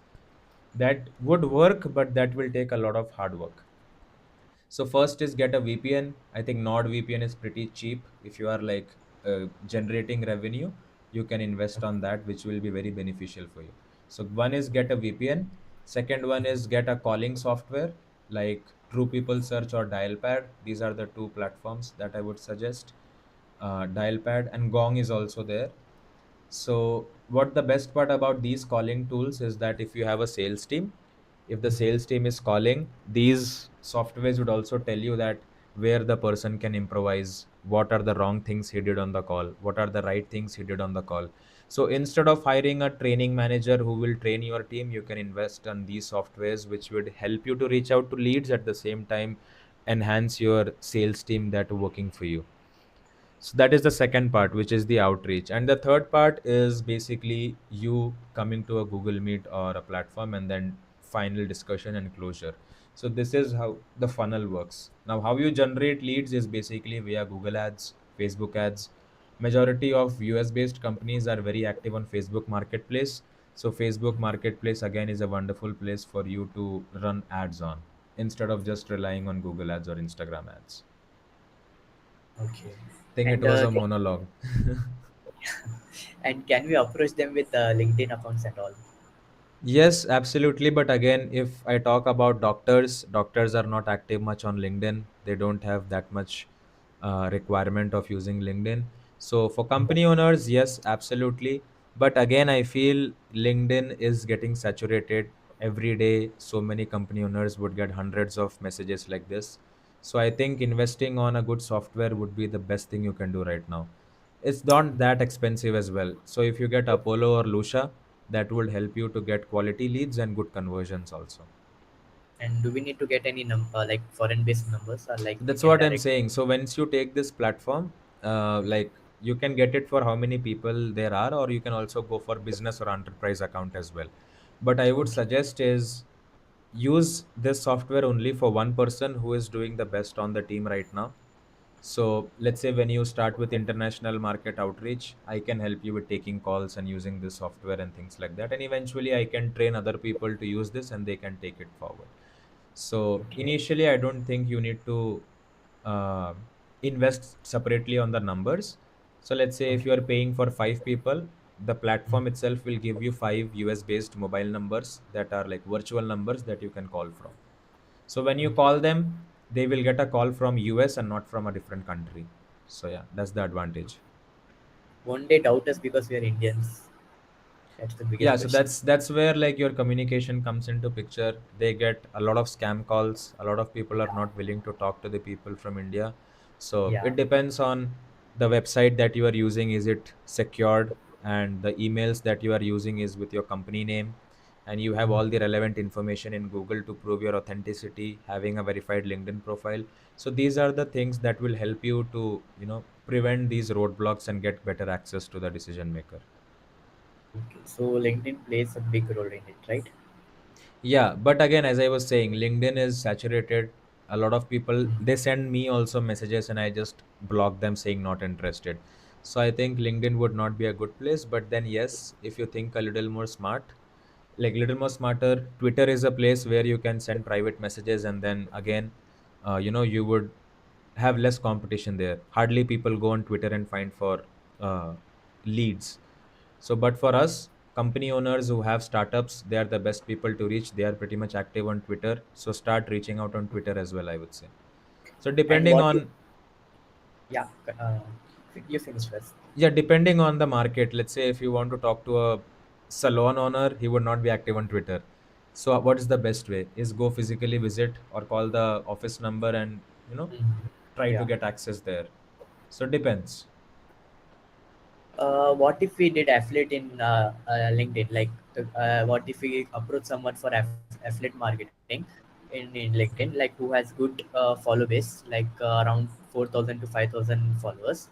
Speaker 1: That would work, but that will take a lot of hard work. So first is get a VPN. I think NordVPN is pretty cheap. If you are like generating revenue, you can invest on that, which will be very beneficial for you. So one is get a VPN. Second one is get a calling software like True People Search or Dialpad. These are the two platforms that I would suggest. Dialpad and Gong is also there. So, what the best part about these calling tools is that if you have a sales team, if the sales team is calling, these softwares would also tell you that where the person can improvise, what are the wrong things he did on the call, what are the right things he did on the call. So, instead of hiring a training manager who will train your team, you can invest on these softwares which would help you to reach out to leads, at the same time enhance your sales team that are working for you. So that is the second part, which is the outreach. And the third part is basically you coming to a Google Meet or a platform and then final discussion and closure. So this is how the funnel works. Now, how you generate leads is basically via Google Ads, Facebook Ads. Majority of US based companies are very active on Facebook Marketplace. So Facebook Marketplace again is a wonderful place for you to run ads on, instead of just relying on Google Ads or Instagram ads.
Speaker 2: Okay.
Speaker 1: I think it
Speaker 2: And
Speaker 1: was a monologue.
Speaker 2: and can we approach them with LinkedIn accounts and all?
Speaker 1: Yes, absolutely. But again, if I talk about doctors, doctors are not active much on LinkedIn. They don't have that much requirement of using LinkedIn. So for company owners, yes, absolutely. But again, I feel LinkedIn is getting saturated every day. So many company owners would get hundreds of messages like this. So I think investing on a good software would be the best thing you can do right now. It's not that expensive as well. So if you get Apollo or Lucia, that would help you to get quality leads and good conversions also.
Speaker 2: And do we need to get any like foreign based numbers, or like we
Speaker 1: That's
Speaker 2: can
Speaker 1: what I'm
Speaker 2: direct?
Speaker 1: saying. So once you take this platform, like you can get it for how many people there are, or you can also go for business or enterprise account as well. But I would
Speaker 2: Okay.
Speaker 1: suggest is use this software only for one person who is doing the best on the team right now. So let's say when you start with international market outreach, I can help you with taking calls and using this software and things like that. And eventually I can train other people to use this and they can take it forward. So
Speaker 2: Okay.
Speaker 1: initially, I don't think you need to uh, invest separately on the numbers. So let's say if
Speaker 2: Okay.
Speaker 1: you are paying for 5 people, the platform itself will give you 5 US based mobile numbers that are like virtual numbers that you can call from. So when you
Speaker 2: Okay.
Speaker 1: call them, they will get a call from US and not from a different country. So yeah, that's the advantage.
Speaker 2: One day doubt us because we are Indians. That's the
Speaker 1: Yeah,
Speaker 2: biggest
Speaker 1: so
Speaker 2: question.
Speaker 1: that's where like your communication comes into picture. They get a lot of scam calls. A lot of people are not willing to talk to the people from India. So
Speaker 2: Yeah.
Speaker 1: it depends on the website that you are using. Is it secured? And the emails that you are using is with your company name, and you have all the relevant information in Google to prove your authenticity, having a verified LinkedIn profile. So these are the things that will help you to, prevent these roadblocks and get better access to the decision maker.
Speaker 2: Okay. So LinkedIn plays a big role in it, right?
Speaker 1: Yeah, but again, as I was saying, LinkedIn is saturated. A lot of people, they send me also messages and I just block them saying not interested. So I think LinkedIn would not be a good place. But then yes, if you think a little more smart, like little more smarter, Twitter is a place where you can send private messages, and then again, you would have less competition there. Hardly people go on Twitter and find for uh, leads. So, but for us, company owners who have startups, they are the best people to reach. They are pretty much active on Twitter. So, start reaching out on Twitter as well, I would say. So,
Speaker 2: And
Speaker 1: depending
Speaker 2: what if,
Speaker 1: on,
Speaker 2: yeah, you finish first.
Speaker 1: yeah, depending on the market, let's say if you want to talk to a salon owner, he would not be active on Twitter. So, what is the best way? Is go physically visit or call the office number and, try to
Speaker 2: Yeah.
Speaker 1: get access there. So, depends.
Speaker 2: What if we did affiliate in LinkedIn? Like, what if we approach someone for affiliate marketing in LinkedIn, like who has good follow base, like around 4,000 to 5,000 followers?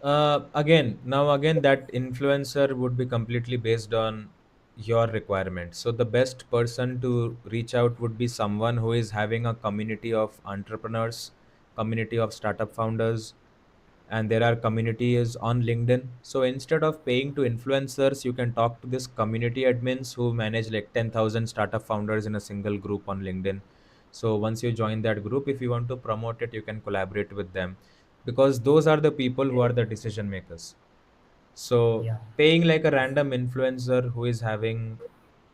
Speaker 1: Again, that influencer would be completely based on your requirement. So the best person to reach out would be someone who is having a community of entrepreneurs, community of startup founders, and there are communities on LinkedIn. So instead of paying to influencers, you can talk to this community admins who manage like 10,000 startup founders in a single group on LinkedIn. So once you join that group, if you want to promote it, you can collaborate with them, because those are the people who
Speaker 2: Okay.
Speaker 1: are the decision makers. So
Speaker 2: Yeah.
Speaker 1: paying like a random influencer who is having,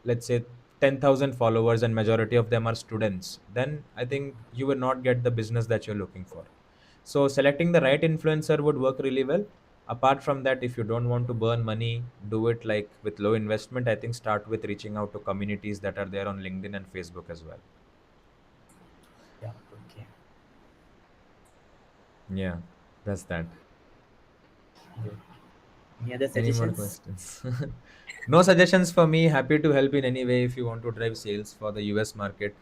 Speaker 1: let's say, 10,000 followers and majority of them are students, then I think you will not get the business that you're looking for. So selecting the right influencer would work really well. Apart from that, if you don't want to burn money, do it like with low investment. I think start with reaching out to communities that are there on LinkedIn and Facebook as well.
Speaker 2: Yeah. Okay.
Speaker 1: Yeah, that's that.
Speaker 2: Good. Any other
Speaker 1: Any more
Speaker 2: suggestions?
Speaker 1: questions? No suggestions for me. Happy to help in any way if you want to drive sales for the US market.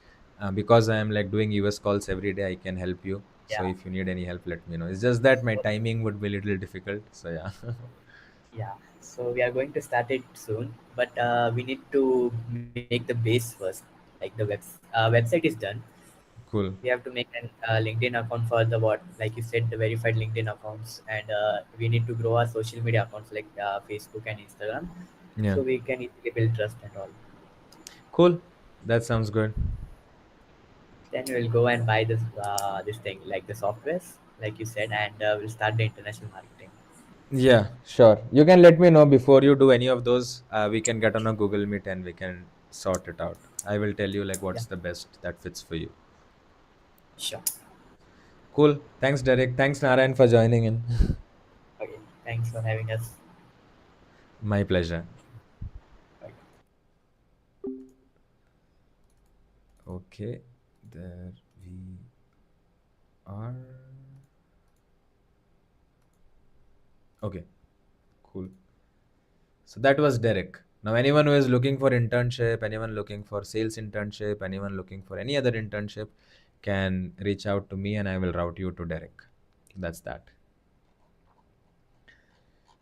Speaker 1: Because I am like doing US calls every day, I can help you. So
Speaker 2: Yeah.
Speaker 1: if you need any help, let me know. It's just that my timing would be a little difficult. So yeah.
Speaker 2: Yeah, so we are going to start it soon, but we need to make the base first. Like the website is done.
Speaker 1: Cool.
Speaker 2: We have to make an LinkedIn account for the what, like you said, the verified LinkedIn accounts, and we need to grow our social media accounts like Facebook and Instagram,
Speaker 1: Yeah.
Speaker 2: so we can easily build trust and all.
Speaker 1: Cool. That sounds good.
Speaker 2: Then we'll go and buy this thing like the softwares, like you said, and we'll start the international marketing.
Speaker 1: Yeah, sure. You can let me know before you do any of those. We can get on a Google Meet and we can sort it out. I will tell you like
Speaker 2: Yeah,
Speaker 1: what's the best that fits for you.
Speaker 2: sure.
Speaker 1: Cool. Thanks, Derek. Thanks, Narayan, for joining in.
Speaker 2: Okay, thanks for having us.
Speaker 1: My pleasure.
Speaker 2: Bye.
Speaker 1: Okay, there we are. Okay, cool. So that was Derek. Now, anyone who is looking for internship, anyone looking for sales internship, anyone looking for any other internship can reach out to me and I will route you to Derek. That's that.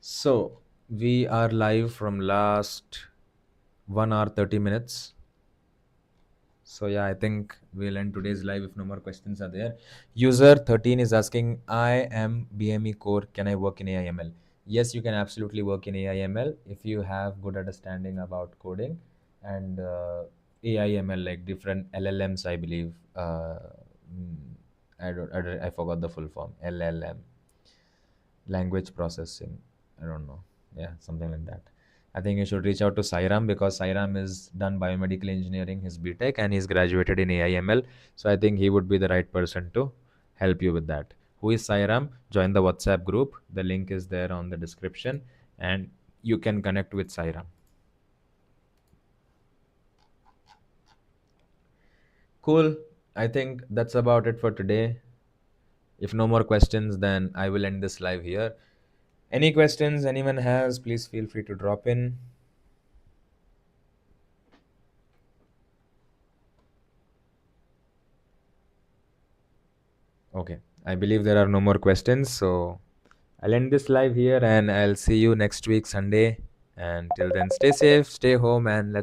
Speaker 1: So we are live from last 1 hour 30 minutes. So yeah, I think we'll end today's live if no more questions are there. User 13 is asking, I am BME core. Can I work in AIML? Yes, you can absolutely work in AIML if you have good understanding about coding and AIML, like different LLMs, I believe. Mm, I forgot the full form. LLM, language processing. I don't know. Yeah, something like that. I think you should reach out to Sairam because Sairam is done biomedical engineering, his BTech, and he's graduated in AIML. So I think he would be the right person to help you with that. Who is Sairam? Join the WhatsApp group. The link is there on the description, and you can connect with Sairam. Cool. I think that's about it for today. If no more questions, then I will end this live here. Any questions anyone has, please feel free to drop in. Okay. I believe there are no more questions. So I'll end this live here and I'll see you next week, Sunday. And till then, stay safe, stay home, and let's